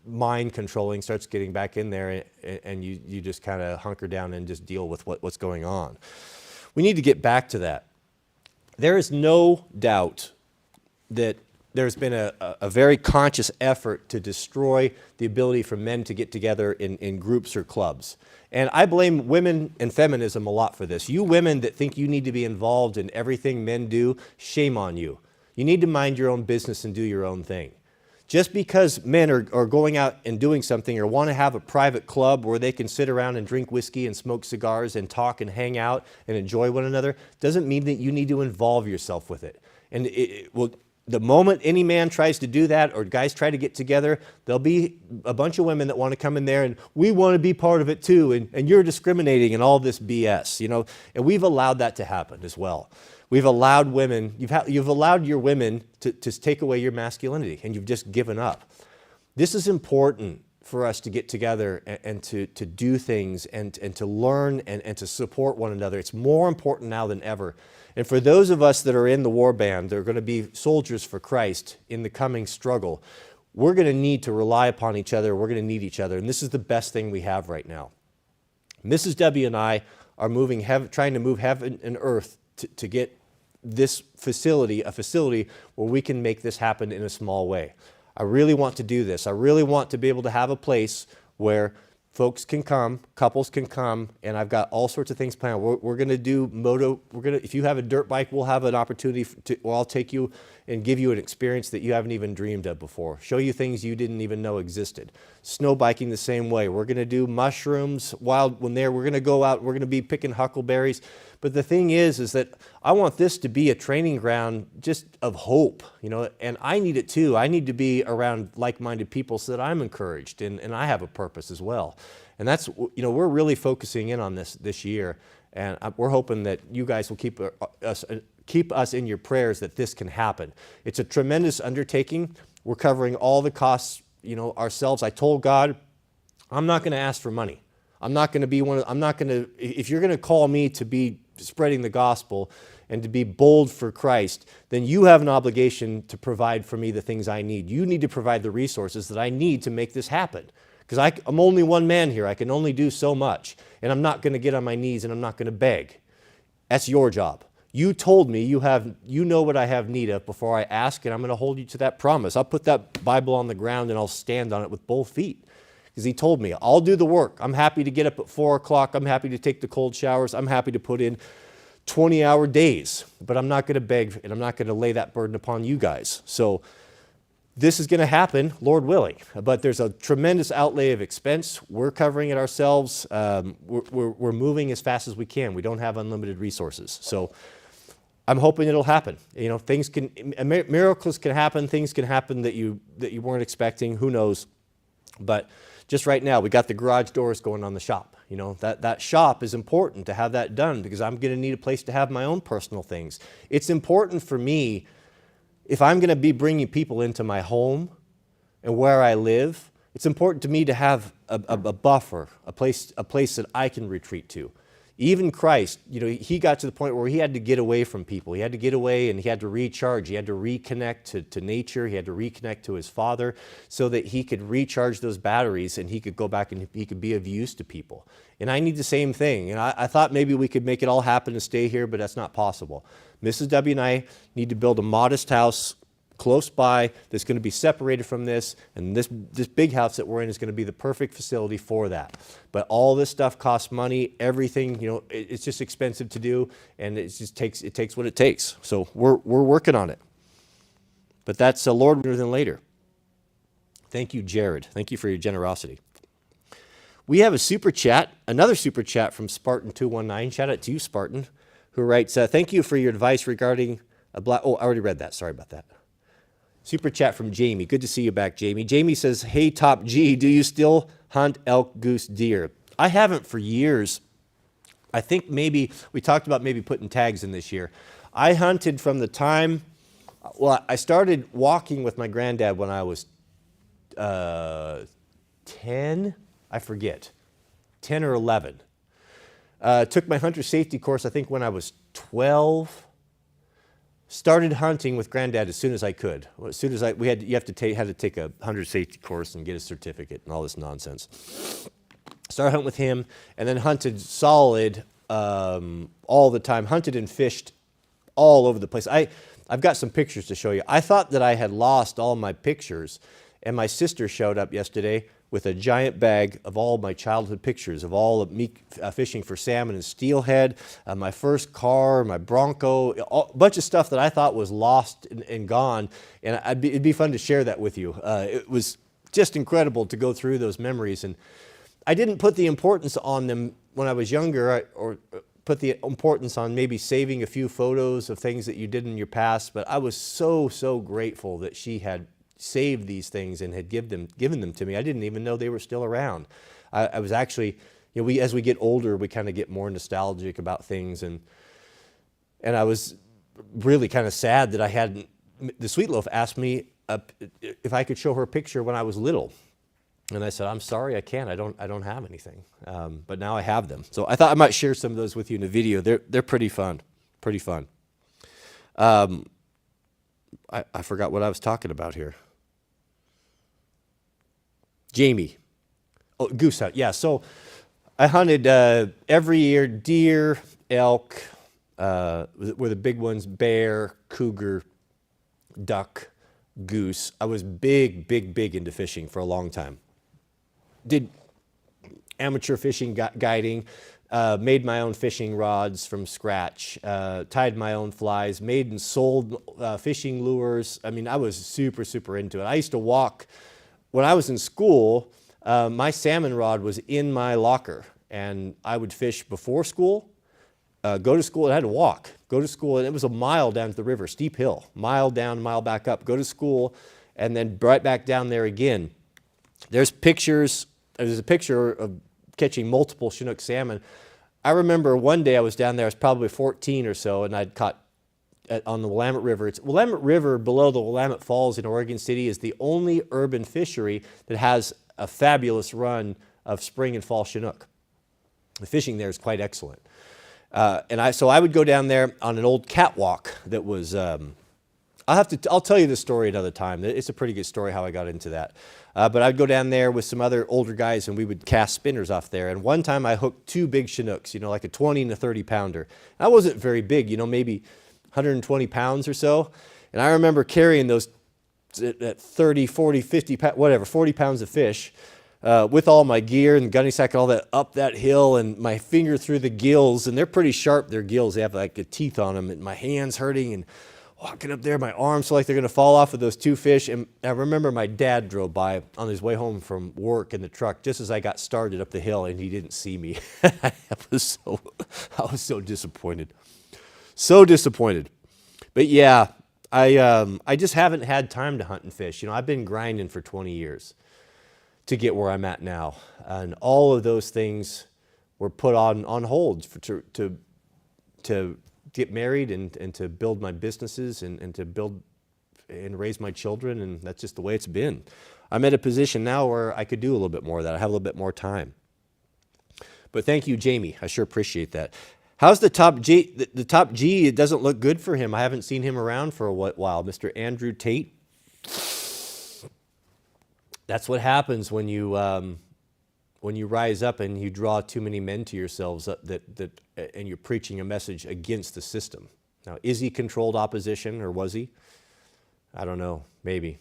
mind controlling starts getting back in there, and you just kind of hunker down and just deal with what's going on. We need to get back to that. There is no doubt that there's been a very conscious effort to destroy the ability for men to get together in groups or clubs. And I blame women and feminism a lot for this. You women that think you need to be involved in everything men do, shame on you. You need to mind your own business and do your own thing. Just because men are going out and doing something, or want to have a private club where they can sit around and drink whiskey and smoke cigars and talk and hang out and enjoy one another, doesn't mean that you need to involve yourself with it. And the moment any man tries to do that, or guys try to get together, there'll be a bunch of women that want to come in there and we want to be part of it too, and you're discriminating and all this BS, and we've allowed that to happen as well. We've allowed women, you've allowed your women to take away your masculinity, and you've just given up. This is important for us to get together and to do things and to learn and to support one another. It's more important now than ever. And for those of us that are in the war band, that are going to be soldiers for Christ in the coming struggle, we're going to need to rely upon each other. We're going to need each other. And this is the best thing we have right now. Mrs. W and I are trying to move heaven and earth to get this facility, a facility where we can make this happen in a small way. I really want to do this. I really want to be able to have a place where folks can come, couples can come, and I've got all sorts of things planned. We're going to do moto. If you have a dirt bike, we'll have an opportunity I'll take you and give you an experience that you haven't even dreamed of before. Show you things you didn't even know existed. Snow biking the same way. We're going to do mushrooms, we're going to go out, we're going to be picking huckleberries. But the thing is that I want this to be a training ground just of hope, and I need it too. I need to be around like-minded people so that I'm encouraged and I have a purpose as well. And that's, we're really focusing in on this year, and we're hoping that you guys will keep us in your prayers that this can happen. It's a tremendous undertaking. We're covering all the costs, ourselves. I told God, I'm not going to ask for money. If you're going to call me to be spreading the gospel and to be bold for Christ, then you have an obligation to provide for me the things I need. You need to provide the resources that I need to make this happen. Because I'm only one man here. I can only do so much. And I'm not going to get on my knees and I'm not going to beg. That's your job. You told me you know what I have need of before I ask, and I'm going to hold you to that promise. I'll put that Bible on the ground and I'll stand on it with both feet. Because he told me, I'll do the work. I'm happy to get up at 4 o'clock. I'm happy to take the cold showers. I'm happy to put in 20-hour days. But I'm not going to beg, and I'm not going to lay that burden upon you guys. So this is going to happen, Lord willing. But there's a tremendous outlay of expense. We're covering it ourselves. We're moving as fast as we can. We don't have unlimited resources. So I'm hoping it'll happen. You know, miracles can happen, things can happen that you weren't expecting, who knows. But just right now, we got the garage doors going on the shop. You know, that shop is important to have that done because I'm going to need a place to have my own personal things. It's important for me, if I'm going to be bringing people into my home and where I live, it's important to me to have a buffer, a place that I can retreat to. Even Christ, you know, he got to the point where he had to get away from people. He had to get away and he had to recharge. He had to reconnect to nature. He had to reconnect to his Father so that he could recharge those batteries and he could go back and he could be of use to people. And I need the same thing. And I thought maybe we could make it all happen and stay here, but that's not possible. Mrs. W and I need to build a modest house close by that's going to be separated from this, and this big house that we're in is going to be the perfect facility for that. But all this stuff costs money, everything, you know, it's just expensive to do, and it takes what it takes. So we're working on it. But that's a Lord sooner than later. Thank you, Jared. Thank you for your generosity. We have a super chat, another super chat from Spartan219. Shout out to you, Spartan, who writes, thank you for your advice regarding a black, oh, I already read that. Sorry about that. Super chat from Jamie. Good to see you back, Jamie. Jamie says, hey, Top G, do you still hunt elk, goose, deer? I haven't for years. I think maybe, we talked about maybe putting tags in this year. I hunted from the time, well, I started walking with my granddad when I was 10, I forget, 10 or 11. Took my hunter safety course, I think when I was 12. Started hunting with Granddad as soon as I could. As soon as you had to take a hunter safety course and get a certificate and all this nonsense. Started hunting with him, and then hunted solid all the time. Hunted and fished all over the place. I've got some pictures to show you. I thought that I had lost all my pictures, and my sister showed up yesterday with a giant bag of all my childhood pictures of all of me fishing for salmon and steelhead, my first car, my Bronco, a bunch of stuff that I thought was lost and gone. And it'd be fun to share that with you. It was just incredible to go through those memories. And I didn't put the importance on them when I was younger, or put the importance on maybe saving a few photos of things that you did in your past. But I was so grateful that she had saved these things and had given them to me. I didn't even know they were still around. I was actually, you know, as we get older, we kind of get more nostalgic about things, and I was really kind of sad that I hadn't. The Sweet Loaf asked me if I could show her a picture when I was little, and I said, I'm sorry, I can't. I don't have anything. But now I have them, so I thought I might share some of those with you in a video. They're pretty fun, pretty fun. I forgot what I was talking about here. Jamie. Oh, goose hunt. Yeah, so I hunted every year deer, elk, were the big ones, bear, cougar, duck, goose. I was big into fishing for a long time. Did amateur fishing guiding, made my own fishing rods from scratch, tied my own flies, made and sold fishing lures. I mean, I was super into it. I used to walk. When I was in school, my salmon rod was in my locker, and I would fish before school, go to school, and I had to walk. Go to school, and it was a mile down to the river, steep hill, mile down, mile back up. Go to school, and then right back down there again. There's pictures. There's a picture of catching multiple Chinook salmon. I remember one day I was down there, I was probably 14 or so, and I'd caught on the Willamette River. Willamette River below the Willamette Falls in Oregon City is the only urban fishery that has a fabulous run of spring and fall Chinook. The fishing there is quite excellent. So I would go down there on an old catwalk that was, I'll tell you the story another time. It's a pretty good story how I got into that. But I'd go down there with some other older guys, and we would cast spinners off there. And one time I hooked two big Chinooks, you know, like a 20 and a 30 pounder. I wasn't very big, you know, maybe 120 pounds or so. And I remember carrying those at 30, 40, 50, whatever, 40 pounds of fish with all my gear and gunny sack and all that up that hill, and my finger through the gills. And they're pretty sharp, their gills. They have like the teeth on them, and my hands hurting, and walking up there, my arms feel like they're going to fall off of those two fish. And I remember my dad drove by on his way home from work in the truck just as I got started up the hill, and he didn't see me. I was so disappointed. So disappointed. But yeah, I just haven't had time to hunt and fish. I've been grinding for 20 years to get where I'm at now. And all of those things were put on hold to get married and to build my businesses and to build and raise my children. And that's just the way it's been. I'm at a position now where I could do a little bit more of that. I have a little bit more time. But thank you, Jamie. I sure appreciate that. How's the top G? The top G, it doesn't look good for him. I haven't seen him around for a while. Mr. Andrew Tate. That's what happens when you rise up and you draw too many men to yourselves and you're preaching a message against the system. Now, is he controlled opposition, or was he? I don't know. Maybe.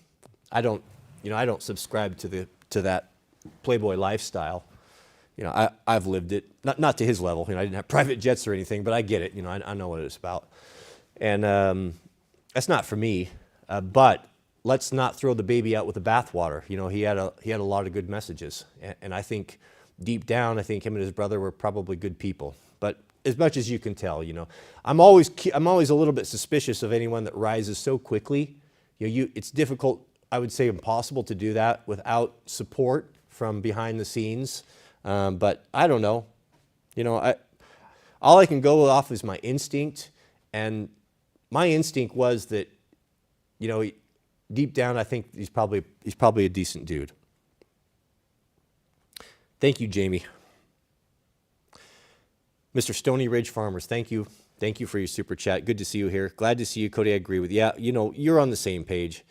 I don't subscribe to that Playboy lifestyle. I've lived it, not to his level. I didn't have private jets or anything, but I get it. I know what it's about. And that's not for me. But let's not throw the baby out with the bathwater. He had a lot of good messages. And I think deep down, I think him and his brother were probably good people. But as much as you can tell, I'm always a little bit suspicious of anyone that rises so quickly. It's difficult, I would say impossible, to do that without support from behind the scenes. But I don't know. All I can go off is my instinct, and my instinct was that, deep down, I think he's probably a decent dude. Thank you, Jamie. Mr. Stony Ridge Farmers, thank you. Thank you for your super chat. Good to see you here. Glad to see you, Cody. I agree with you. Yeah, you're on the same page.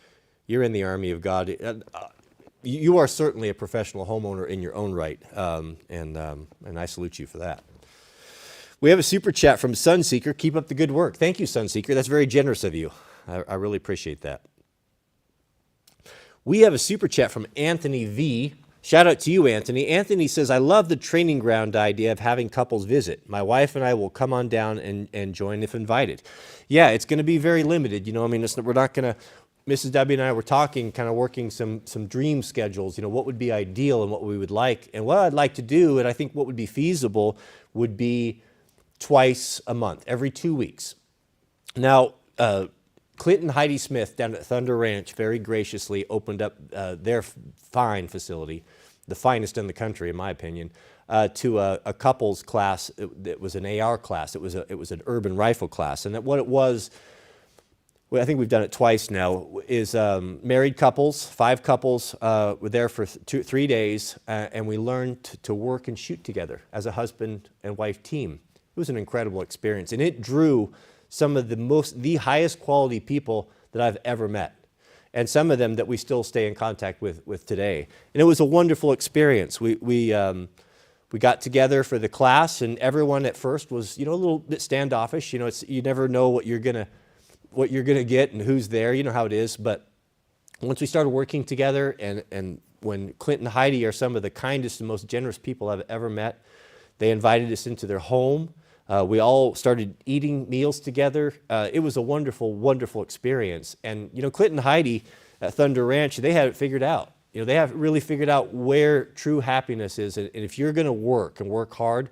You're in the army of God. You are certainly a professional homeowner in your own right, and I salute you for that. We have a super chat from Sunseeker. Keep up the good work. Thank you, Sunseeker. That's very generous of you. I really appreciate that. We have a super chat from Anthony V. Shout out to you, Anthony. Anthony says, I love the training ground idea of having couples visit. My wife and I will come on down and join if invited. Yeah, it's going to be very limited. We're not going to... Mrs. W and I were talking, kind of working some dream schedules, what would be ideal and what we would like. And what I'd like to do, and I think what would be feasible, would be twice a month, every 2 weeks. Now, Clint and Heidi Smith down at Thunder Ranch very graciously opened up their fine facility, the finest in the country, in my opinion, to a couples class. It was an AR class. It was an urban rifle class. And what it was, I think we've done it twice now, is married couples, 5 couples were there for 3 days, and we learned to work and shoot together as a husband and wife team. It was an incredible experience, and it drew some of the highest quality people that I've ever met, and some of them that we still stay in contact with today. And it was a wonderful experience. We got together for the class, and everyone at first was a little bit standoffish. You never know what you're gonna get and who's there. You know how it is. But once we started working together, and when Clint and Heidi are some of the kindest and most generous people I've ever met, they invited us into their home. We all started eating meals together. It was a wonderful, wonderful experience. And, Clint and Heidi at Thunder Ranch, they had it figured out. They have really figured out where true happiness is. And if you're going to work and work hard,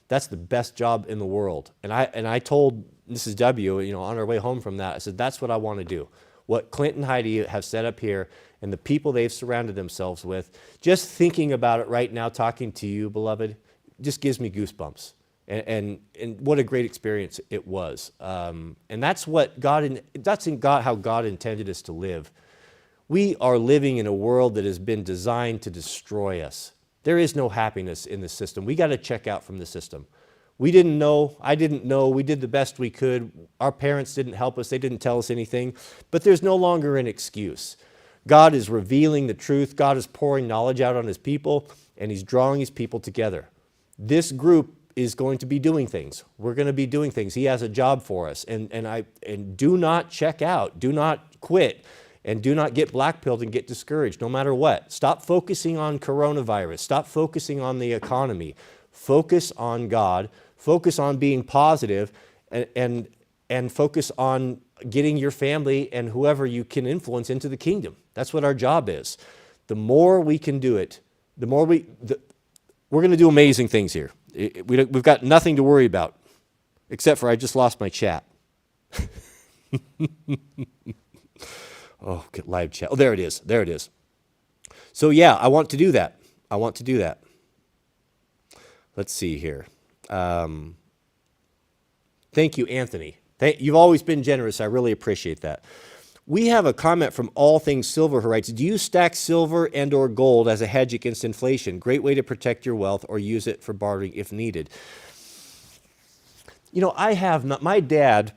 that's the best job in the world. And I told Mrs. W, on our way home from that, I said, that's what I want to do. What Clint and Heidi have set up here and the people they've surrounded themselves with, just thinking about it right now, talking to you, beloved, just gives me goosebumps. And what a great experience it was. And that's how God intended us to live. We are living in a world that has been designed to destroy us. There is no happiness in the system. We got to check out from the system. We didn't know. I didn't know. We did the best we could. Our parents didn't help us. They didn't tell us anything. But there's no longer an excuse. God is revealing the truth. God is pouring knowledge out on his people, and he's drawing his people together. This group is going to be doing things. We're going to be doing things. He has a job for us. And do not check out. Do not quit. And do not get blackpilled and get discouraged, no matter what. Stop focusing on coronavirus. Stop focusing on the economy. Focus on God. Focus on being positive, and focus on getting your family and whoever you can influence into the kingdom. That's what our job is. The more we can do it, the more we're going to do amazing things here. We've got nothing to worry about, except for I just lost my chat. Oh, get live chat. Oh, there it is. There it is. So yeah, I want to do that. I want to do that. Let's see here. Thank you, Anthony. You've always been generous. I really appreciate that. We have a comment from All Things Silver who writes, do you stack silver and or gold as a hedge against inflation? Great way to protect your wealth or use it for bartering if needed. You know, I have not, my dad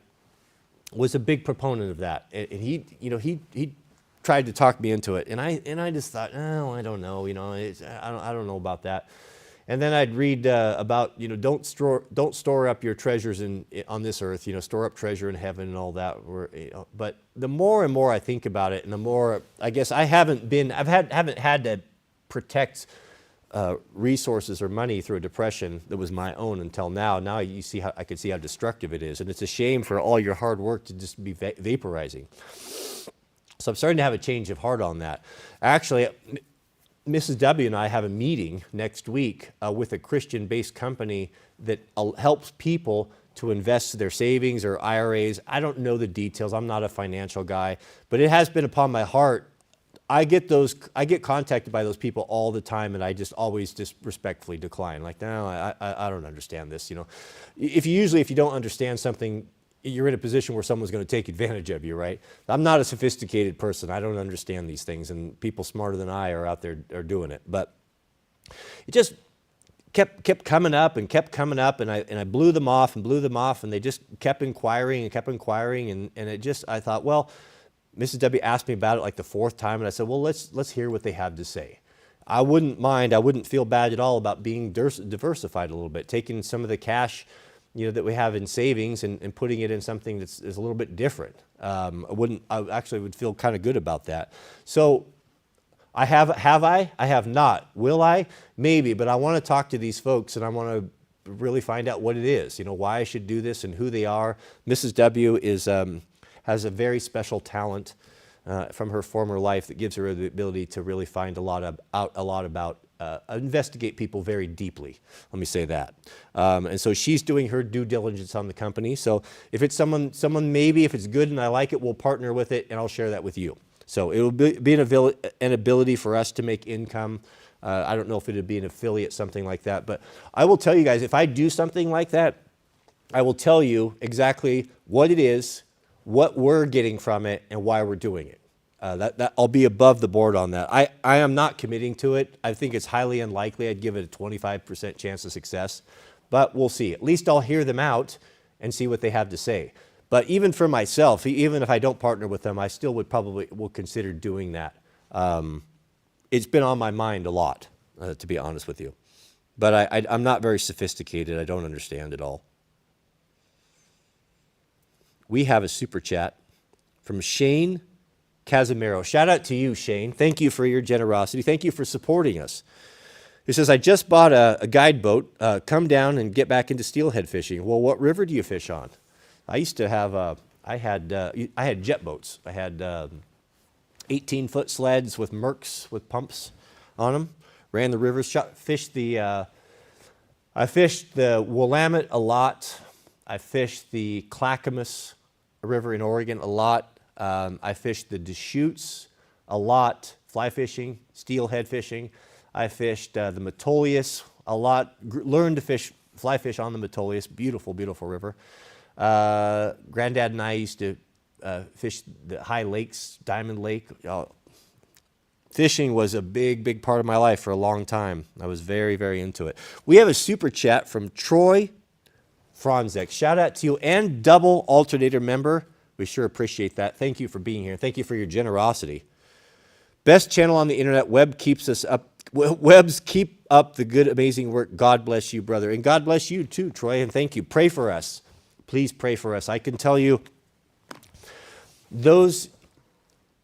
was a big proponent of that. And he tried to talk me into it. And I just thought, oh, I don't know, I don't know about that. And then I'd read about, don't store up your treasures on this earth, store up treasure in heaven and all that. But the more and more I think about it, and the more, I guess haven't had to protect resources or money through a depression that was my own until now. Now you see I can see how destructive it is. And it's a shame for all your hard work to just be vaporizing. So I'm starting to have a change of heart on that. Actually, Mrs. W and I have a meeting next week with a Christian-based company that helps people to invest their savings or IRAs. I don't know the details. I'm not a financial guy, but it has been upon my heart. I get contacted by those people all the time, and I just always respectfully decline. Like, no, I don't understand this. If you don't understand something, you're in a position where someone's going to take advantage of you, right? I'm not a sophisticated person. I don't understand these things, and people smarter than I are out there are doing it. But it just kept coming up, and I blew them off, and they just kept inquiring, and I thought, well, Mrs. W asked me about it like the fourth time, and I said, well, let's hear what they have to say. I wouldn't feel bad at all about being diversified a little bit, taking some of the cash that we have in savings and putting it in something that's a little bit different. I actually would feel kind of good about that. So have I? I have not. Will I? Maybe, but I want to talk to these folks and I want to really find out what it is, why I should do this and who they are. Mrs. W has a very special talent from her former life that gives her the ability to really find a lot about investigate people very deeply. Let me say that. And so she's doing her due diligence on the company. So if it's someone maybe if it's good and I like it, we'll partner with it and I'll share that with you. So it will be an ability for us to make income. I don't know if it would be an affiliate, something like that. But I will tell you guys, if I do something like that, I will tell you exactly what it is, what we're getting from it, and why we're doing it. That I'll be above the board on that. I am not committing to it. I think it's highly unlikely. I'd give it a 25% chance of success, but we'll see. At least I'll hear them out and see what they have to say. But even for myself, even if I don't partner with them, I still will consider doing that. It's been on my mind a lot, to be honest with you. But I'm not very sophisticated. I don't understand it all. We have a super chat from Shane Casimiro. Shout out to you, Shane. Thank you for your generosity. Thank you for supporting us. He says, I just bought a guide boat. Come down and get back into steelhead fishing. Well, what river do you fish on? I used to have, I had jet boats. I had 18-foot sleds with Mercs with pumps on them. Ran the rivers, I fished the Willamette a lot. I fished the Clackamas River in Oregon a lot. I fished the Deschutes a lot, fly fishing, steelhead fishing. I fished the Metolius a lot, learned to fly fish on the Metolius, beautiful, beautiful river. Granddad and I used to fish the high lakes, Diamond Lake. Fishing was a big, big part of my life for a long time. I was very, very into it. We have a super chat from Troy Franzek. Shout out to you and double alternator member. We sure appreciate that. Thank you for being here. Thank you for your generosity. Best channel on the internet. Webs keep up the good, amazing work. God bless you, brother. And God bless you too, Troy. And thank you. Pray for us. Please pray for us. I can tell you, those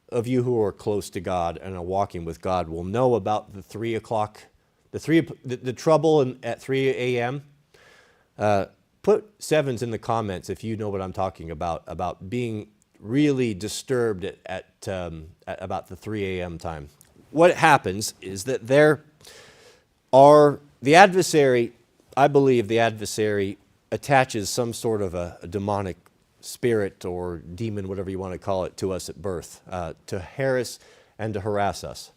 of you who are close to God and are walking with God will know about the 3 o'clock, the trouble at 3 a.m. Put sevens in the comments if you know what I'm talking about being really disturbed at about the 3 a.m. time. What happens is that I believe the adversary attaches some sort of a demonic spirit or demon, whatever you want to call it, to us at birth, to harass and to harass us,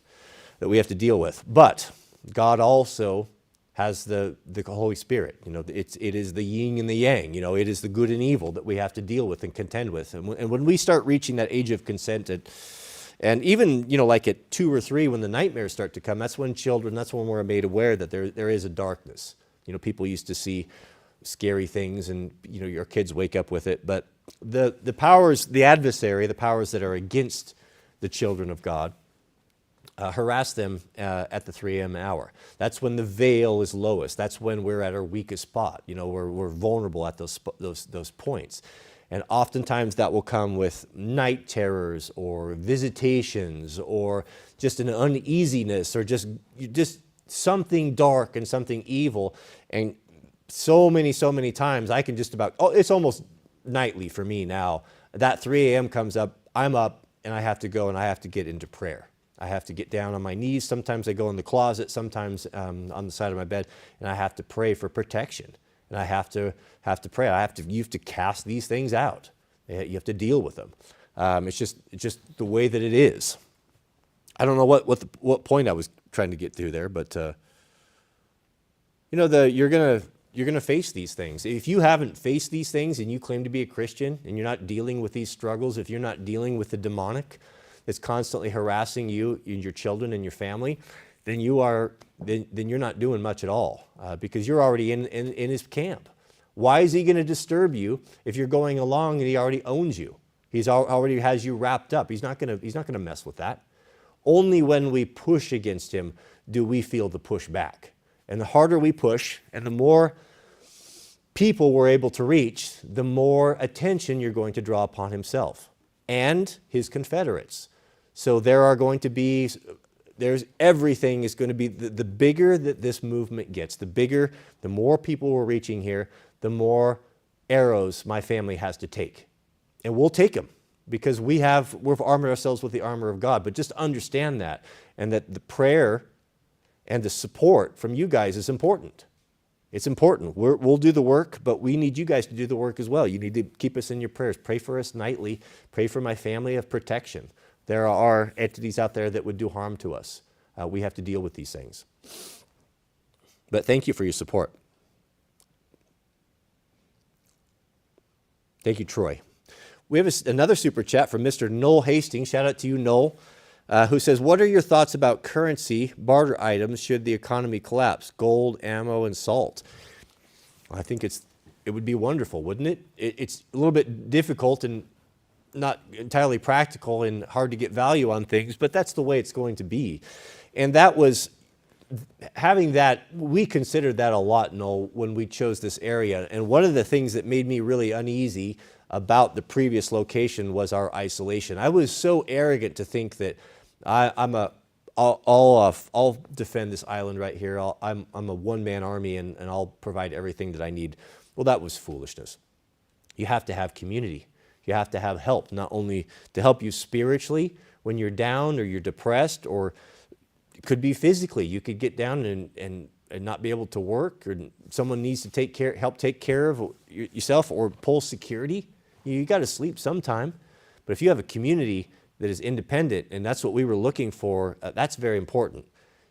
that we have to deal with. But God also has the Holy Spirit. It is the yin and the yang. It is the good and evil that we have to deal with and contend with. And when we start reaching that age of consent, and even, like at 2 or 3, when the nightmares start to come, that's when we're made aware that there is a darkness. People used to see scary things and, your kids wake up with it. But the powers, the adversary, the powers that are against the children of God, harass them at the 3 a.m. hour. That's when the veil is lowest. That's when we're at our weakest spot. We're vulnerable at those points. And oftentimes that will come with night terrors or visitations or just an uneasiness or just something dark and something evil. And so many times I can it's almost nightly for me now. That 3 a.m. comes up, I'm up and I have to go and I have to get into prayer. I have to get down on my knees. Sometimes I go in the closet, sometimes on the side of my bed, and I have to pray for protection. And I have to pray. You have to cast these things out. You have to deal with them. It's just the way that it is. I don't know what point I was trying to get through there, but you're gonna face these things. If you haven't faced these things and you claim to be a Christian and you're not dealing with these struggles, if you're not dealing with the demonic that's constantly harassing you and your children and your family, then you're not doing much at all because you're already in his camp. Why is he going to disturb you if you're going along and he already owns you? He's already has you wrapped up. He's not going to mess with that. Only when we push against him do we feel the push back. And the harder we push and the more people we're able to reach, the more attention you're going to draw upon himself and his confederates. So everything is going to be, the bigger that this movement gets, the more people we're reaching here, the more arrows my family has to take. And we'll take them because we've armored ourselves with the armor of God. But just understand that, and that the prayer and the support from you guys is important. It's important. We'll do the work, but we need you guys to do the work as well. You need to keep us in your prayers. Pray for us nightly. Pray for my family of protection. There are entities out there that would do harm to us. We have to deal with these things. But thank you for your support. Thank you, Troy. We have another super chat from Mr. Noel Hastings. Shout out to you, Noel, who says, what are your thoughts about currency, barter items, should the economy collapse? Gold, ammo, and salt. I think it would be wonderful, wouldn't it? It's a little bit difficult and not entirely practical and hard to get value on things, but that's the way it's going to be. And we considered that a lot, Noel, when we chose this area. And one of the things that made me really uneasy about the previous location was our isolation. I was so arrogant to think that I'll defend this island right here. I'm a one-man army and I'll provide everything that I need. Well, that was foolishness. You have to have community. You have to have help, not only to help you spiritually when you're down or you're depressed, or it could be physically. You could get down and not be able to work, or someone needs to help take care of yourself, or pull security. You got to sleep sometime. But if you have a community that is independent, and that's what we were looking for, that's very important.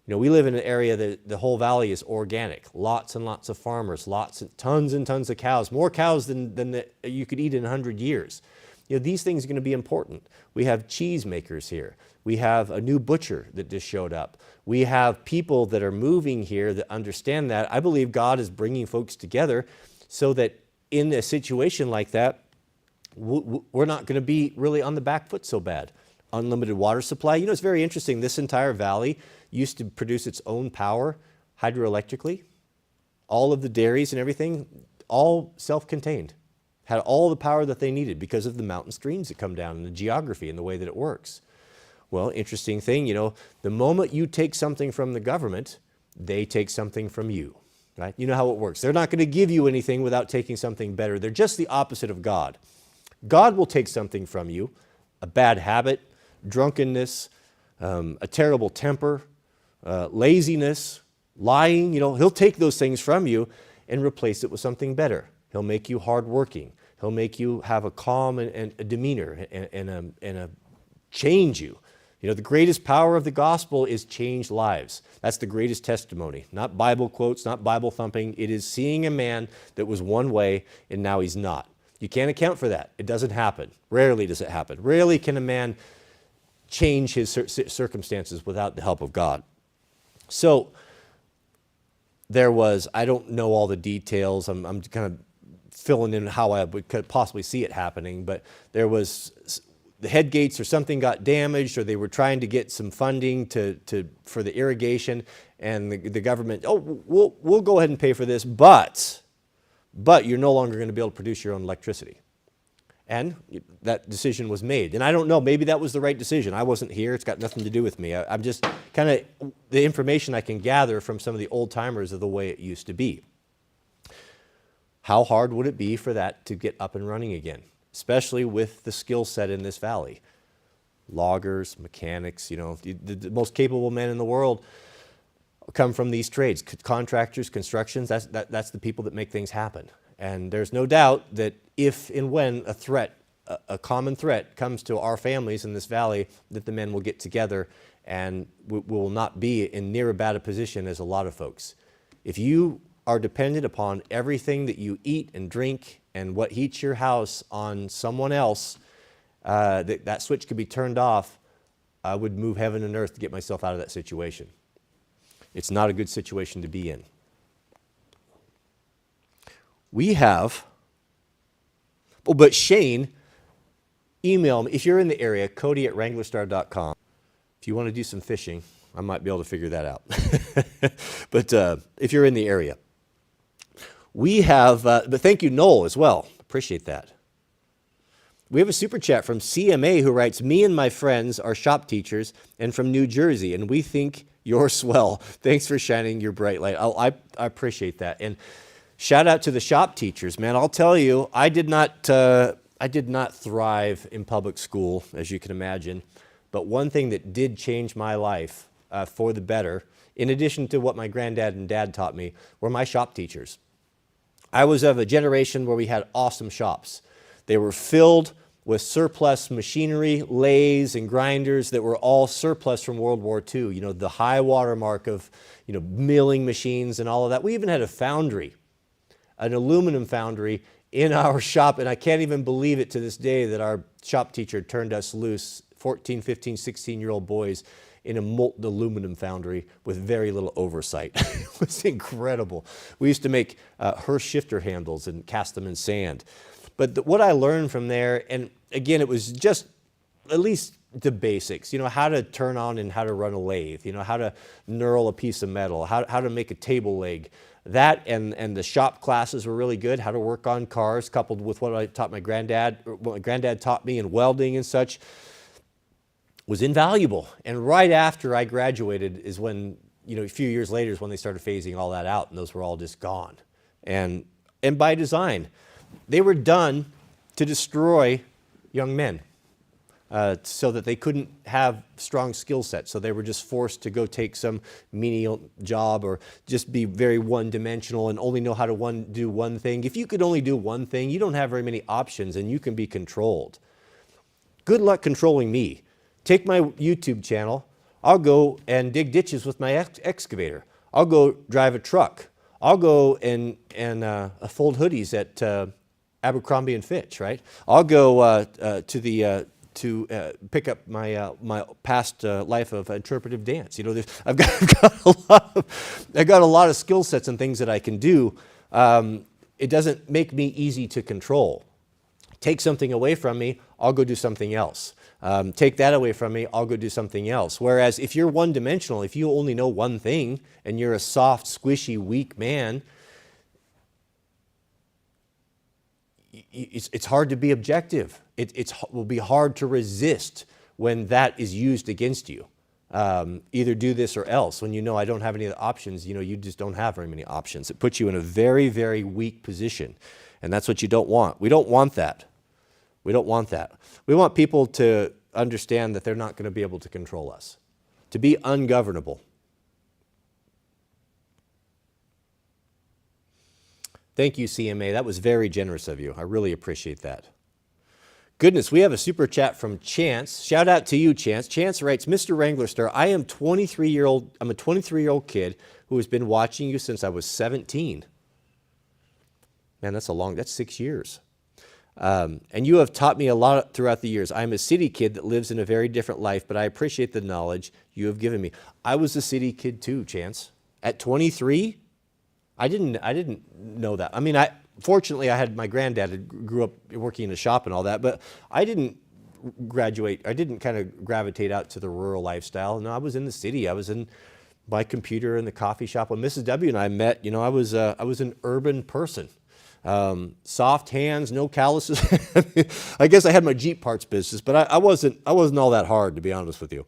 We live in an area that the whole valley is organic. Lots and lots of farmers, tons and tons of cows, more cows than you could eat in 100 years. These things are going to be important. We have cheese makers here. We have a new butcher that just showed up. We have people that are moving here that understand that. I believe God is bringing folks together so that in a situation like that, we're not going to be really on the back foot so bad. Unlimited water supply. It's very interesting. This entire valley used to produce its own power hydroelectrically. All of the dairies and everything, all self-contained, had all the power that they needed because of the mountain streams that come down and the geography and the way that it works. Well, interesting thing, the moment you take something from the government, they take something from you, right? You know how it works. They're not going to give you anything without taking something better. They're just the opposite of God. God will take something from you, a bad habit, drunkenness, a terrible temper, laziness, lying. He'll take those things from you and replace it with something better. He'll make you hardworking. He'll make you have a calm and a demeanor and change you. You know, the greatest power of the gospel is change lives. That's the greatest testimony. Not Bible quotes, not Bible thumping. It is seeing a man that was one way and now he's not. You can't account for that. It doesn't happen. Rarely does it happen. Rarely can a man change his circumstances without the help of God. So there was, I don't know all the details. I'm kind of filling in how I could possibly see it happening, but there was the head gates or something got damaged, or they were trying to get some funding for the irrigation, and the government, oh, we'll go ahead and pay for this, but you're no longer going to be able to produce your own electricity. And that decision was made. And I don't know, maybe that was the right decision. I wasn't here. It's got nothing to do with me. I'm just kind of the information I can gather from some of the old timers of the way it used to be. How hard would it be for that to get up and running again, especially with the skill set in this valley? Loggers, mechanics, you know, the most capable men in the world come from these trades. Contractors, constructions, that's the people that make things happen. And there's no doubt that if and when a threat, a common threat comes to our families in this valley, that the men will get together and we will not be in near as bad a position as a lot of folks. If you are dependent upon everything that you eat and drink and what heats your house on someone else, that switch could be turned off, I would move heaven and earth to get myself out of that situation. It's not a good situation to be in. We have, but Shane, email me. If you're in the area, Cody@Wranglerstar.com. If you want to do some fishing, I might be able to figure that out. But if you're in the area. We have, but thank you, Noel, as well. Appreciate that. We have a super chat from CMA who writes, me and my friends are shop teachers and from New Jersey, and we think you're swell. Thanks for shining your bright light. I appreciate that. And shout out to the shop teachers, man. I'll tell you, I did not thrive in public school, as you can imagine. But one thing that did change my life for the better, in addition to what my granddad and dad taught me, were my shop teachers. I was of a generation where we had awesome shops. They were filled with surplus machinery, lathes and grinders that were all surplus from World War II. You know, the high water mark of, you know, milling machines and all of that. We even had a foundry, an aluminum foundry in our shop, and I can't even believe it to this day that our shop teacher turned us loose, 14, 15, 16-year-old boys, in a molten aluminum foundry with very little oversight. It was incredible. We used to make her shifter handles and cast them in sand. But what I learned from there, and again, it was just at least the basics, you know, how to turn on and how to run a lathe, you know, how to knurl a piece of metal, how to make a table leg. That and the shop classes were really good, how to work on cars, coupled with what I taught my granddad, or what my granddad taught me in welding and such, was invaluable. And right after I graduated is when, you know, a few years later is when they started phasing all that out, and those were all just gone. And by design, they were done to destroy young men. So that they couldn't have strong skill sets. So they were just forced to go take some menial job or just be very one-dimensional and only know how to do one thing. If you could only do one thing, you don't have very many options and you can be controlled. Good luck controlling me. Take my YouTube channel. I'll go and dig ditches with my excavator. I'll go drive a truck. I'll go and fold hoodies at Abercrombie and Fitch, right? I'll go to pick up my past life of interpretive dance. You know, I've got a lot of skill sets and things that I can do. It doesn't make me easy to control. Take something away from me, I'll go do something else. Take that away from me, I'll go do something else. Whereas if you're one-dimensional, if you only know one thing and you're a soft, squishy, weak man, it's hard to be objective. It will be hard to resist when that is used against you. Either do this or else. When you know I don't have any other options, you know, you just don't have very many options. It puts you in a very, very weak position. And that's what you don't want. We don't want that. We don't want that. We want people to understand that they're not going to be able to control us, to be ungovernable. Thank you, CMA. That was very generous of you. I really appreciate that. Goodness, we have a super chat from Chance. Shout out to you, Chance. Chance writes, Mr. Wranglerstar, I'm a 23-year-old kid who has been watching you since I was 17. Man, that's 6 years. And you have taught me a lot throughout the years. I'm a city kid that lives in a very different life, but I appreciate the knowledge you have given me. I was a city kid too, Chance. At 23, I didn't know that. I mean, fortunately, I had my granddad who grew up working in a shop and all that, but I didn't graduate. I didn't kind of gravitate out to the rural lifestyle. No, I was in the city. I was in my computer in the coffee shop. When Mrs. W and I met, I was an urban person. Soft hands, no calluses. I guess I had my Jeep parts business, but I wasn't all that hard, to be honest with you.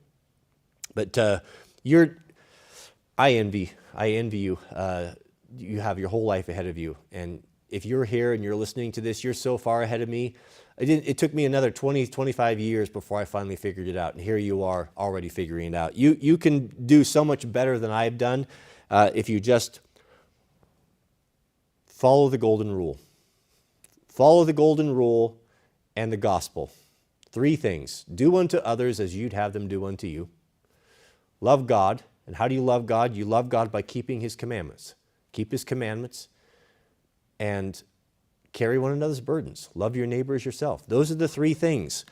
But I envy you. You have your whole life ahead of you, and if you're here and you're listening to this, you're so far ahead of me. It took me another 20, 25 years before I finally figured it out, and here you are already figuring it out. You can do so much better than I've done if you just follow the golden rule. Follow the golden rule and the gospel. 3 things. Do unto others as you'd have them do unto you. Love God. And how do you love God? You love God by keeping His commandments. Keep His commandments and carry one another's burdens. Love your neighbor as yourself. Those are the 3 things.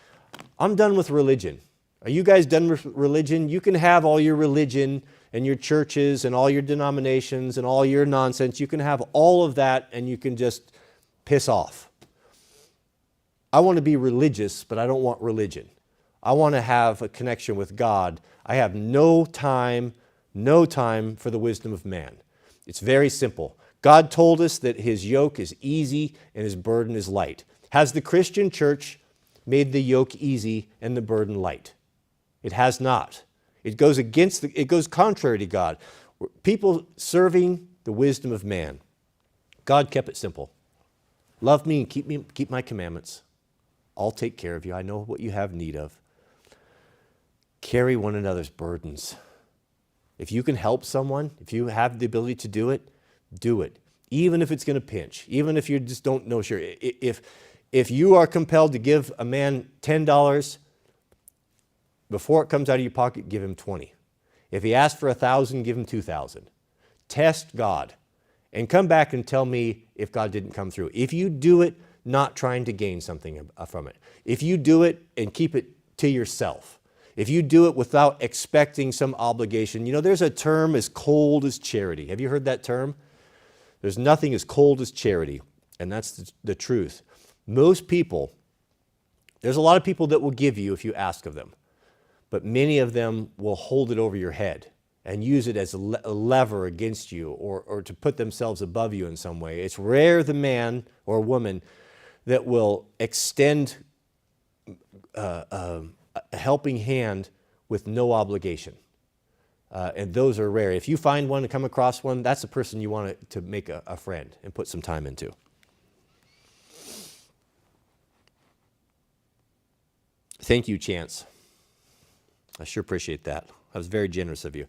I'm done with religion. Are you guys done with religion? You can have all your religion and your churches and all your denominations and all your nonsense. You can have all of that and you can just piss off. I want to be religious, but I don't want religion. I want to have a connection with God. I have no time for the wisdom of man. It's very simple. God told us that His yoke is easy and His burden is light. Has the Christian church made the yoke easy and the burden light? It has not. It goes contrary to God. People serving the wisdom of man. God kept it simple. Love me and keep my commandments. I'll take care of you. I know what you have need of. Carry one another's burdens. If you can help someone, if you have the ability to do it, do it. Even if it's going to pinch, even if you just don't know sure. If you are compelled to give a man $10, before it comes out of your pocket, give him 20. If he asks for 1,000, give him 2,000. Test God and come back and tell me if God didn't come through. If you do it not trying to gain something from it, if you do it and keep it to yourself, if you do it without expecting some obligation, there's a term as cold as charity. Have you heard that term? There's nothing as cold as charity, and that's the truth. Most people, there's a lot of people that will give you if you ask of them, but many of them will hold it over your head and use it as a lever against you or to put themselves above you in some way. It's rare the man or woman that will extend a helping hand with no obligation. And those are rare. If you find one and come across one, that's the person you want to make a friend and put some time into. Thank you, Chance. I sure appreciate that. That was very generous of you.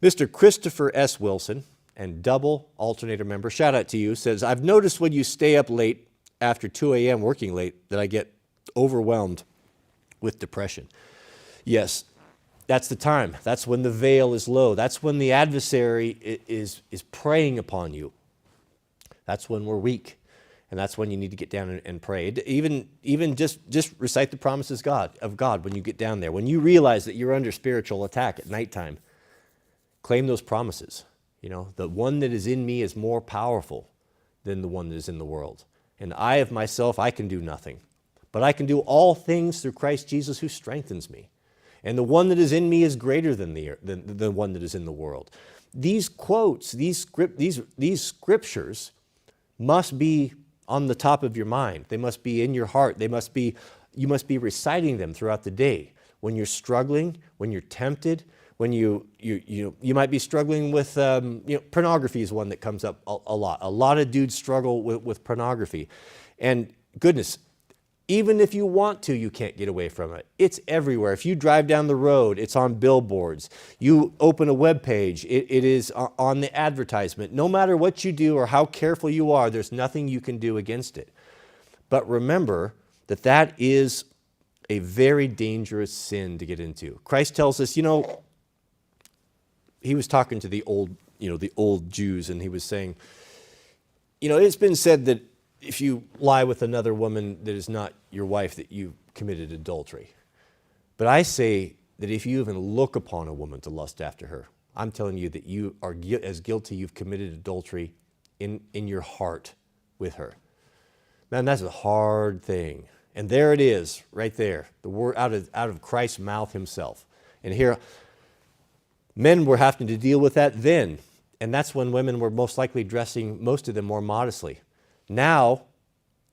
Mr. Christopher S. Wilson, and double alternator member, shout out to you, says, I've noticed when you stay up late after 2 a.m. working late that I get overwhelmed with depression. Yes, that's the time. That's when the veil is low. That's when the adversary is preying upon you. That's when we're weak. And that's when you need to get down and pray. Even just recite the promises of God when you get down there. When you realize that you're under spiritual attack at nighttime, claim those promises. The one that is in me is more powerful than the one that is in the world. And I of myself, I can do nothing. But I can do all things through Christ Jesus who strengthens me. And the one that is in me is greater than the one that is in the world. These quotes, these scriptures must be on the top of your mind. They must be in your heart. You must be reciting them throughout the day. When you're struggling, when you're tempted, when you might be struggling with, pornography is one that comes up a lot. A lot of dudes struggle with pornography. And goodness, Even if you want to, you can't get away from it. It's everywhere. If you drive down the road, it's on billboards. You open a web page, it is on the advertisement. No matter what you do or how careful you are, there's nothing you can do against it. But remember that that is a very dangerous sin to get into. Christ tells us, he was talking to the old Jews, and he was saying, it's been said that if you lie with another woman that is not your wife, that you committed adultery. But I say that if you even look upon a woman to lust after her, I'm telling you that you are as guilty, you've committed adultery in your heart with her. Man, that's a hard thing. And there it is, right there, the word out of Christ's mouth himself. And here, men were having to deal with that then. And that's when women were most likely dressing, most of them, more modestly. Now,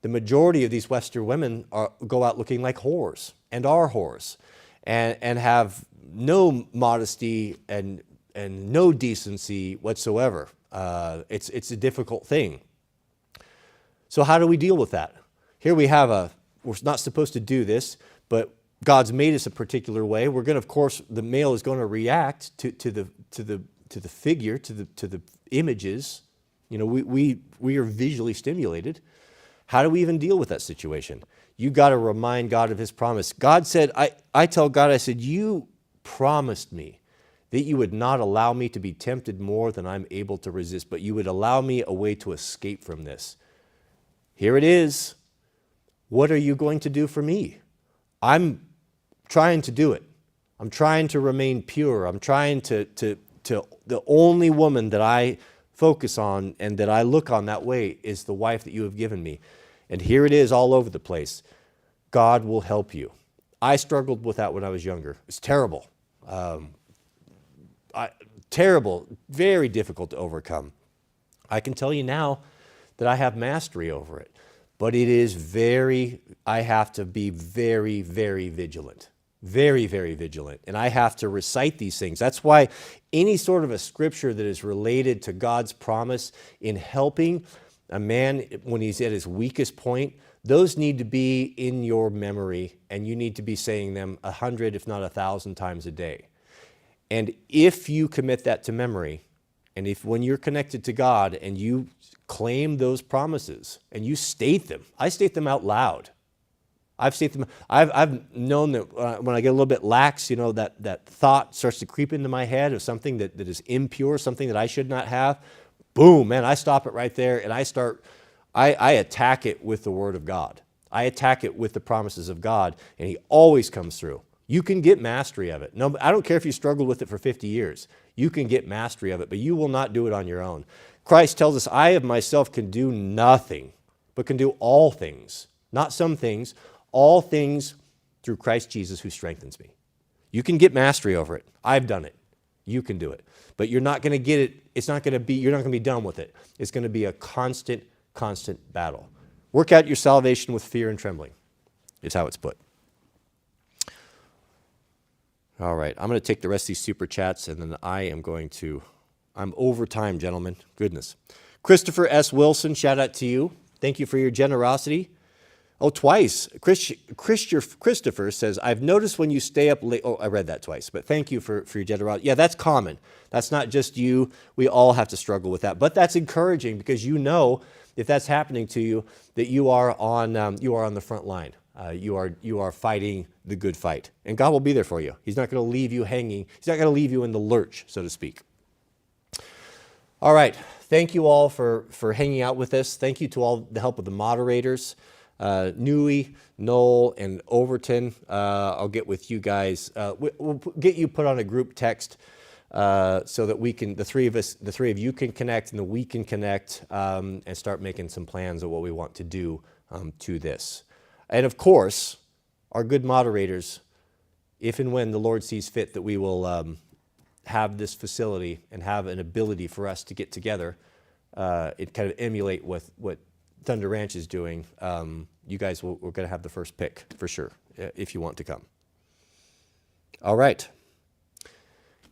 the majority of these Western women go out looking like whores and are whores and have no modesty and no decency whatsoever. It's a difficult thing. So how do we deal with that? Here we have we're not supposed to do this, but God's made us a particular way. We're going to, of course, the male is going to react to the figure, to the images. We are visually stimulated. How do we even deal with that situation? You got to remind God of his promise. God said, I tell God, I said, you promised me that you would not allow me to be tempted more than I'm able to resist, but you would allow me a way to escape from this. Here it is. What are you going to do for me? I'm trying to do it. I'm trying to remain pure. I'm trying to the only woman that I focus on and that I look on that way is the wife that you have given me. And here it is all over the place. God will help you. I struggled with that when I was younger. It's terrible. Terrible, very difficult to overcome. I can tell you now that I have mastery over it, but it is I have to be very, very vigilant. Very, very vigilant. And I have to recite these things. That's why any sort of a scripture that is related to God's promise in helping a man when he's at his weakest point, those need to be in your memory, and you need to be saying them 100, if not 1,000 times a day. And if you commit that to memory, and if when you're connected to God and you claim those promises and you state them, I state them out loud. I've known that when I get a little bit lax, that thought starts to creep into my head of something that is impure, something that I should not have. Boom, man, I stop it right there, and I attack it with the Word of God. I attack it with the promises of God, and He always comes through. You can get mastery of it. No, I don't care if you struggled with it for 50 years. You can get mastery of it, but you will not do it on your own. Christ tells us, I of myself can do nothing, but can do all things. Not some things, all things through Christ Jesus who strengthens me. You can get mastery over it. I've done it. You can do it. But you're not going to get it. You're not going to be done with it. It's going to be a constant battle. Work out your salvation with fear and trembling, is how it's put. All right, I'm going to take the rest of these super chats, and then I'm over time, gentlemen. Goodness. Christopher S. Wilson, shout out to you. Thank you for your generosity. Oh, twice. Christopher says, I've noticed when you stay up late. Oh, I read that twice, but thank you for your generosity. Yeah, that's common. That's not just you. We all have to struggle with that. But that's encouraging because if that's happening to you, that you are on the front line. You are fighting the good fight. And God will be there for you. He's not going to leave you hanging. He's not going to leave you in the lurch, so to speak. All right. Thank you all for hanging out with us. Thank you to all the help of the moderators. Newey, Noel, and Overton. I'll get with you guys. We'll get you put on a group text so that the three of you can connect and we can connect and start making some plans of what we want to do to this. And of course, our good moderators, if and when the Lord sees fit that we will have this facility and have an ability for us to get together, it kind of emulate with what Thunder Ranch is doing, you guys we're going to have the first pick for sure if you want to come. All right.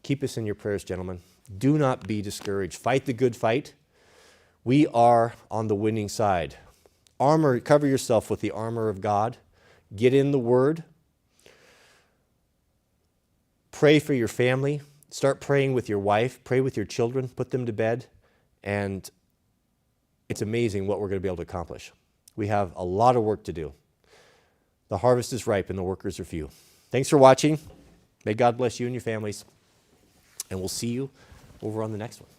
Keep us in your prayers, gentlemen. Do not be discouraged. Fight the good fight. We are on the winning side. Cover yourself with the armor of God. get in the Word, pray for your family, start praying with your wife, pray with your children, put them to bed, and it's amazing what we're going to be able to accomplish. We have a lot of work to do. The harvest is ripe and the workers are few. Thanks for watching. May God bless you and your families, and we'll see you over on the next one.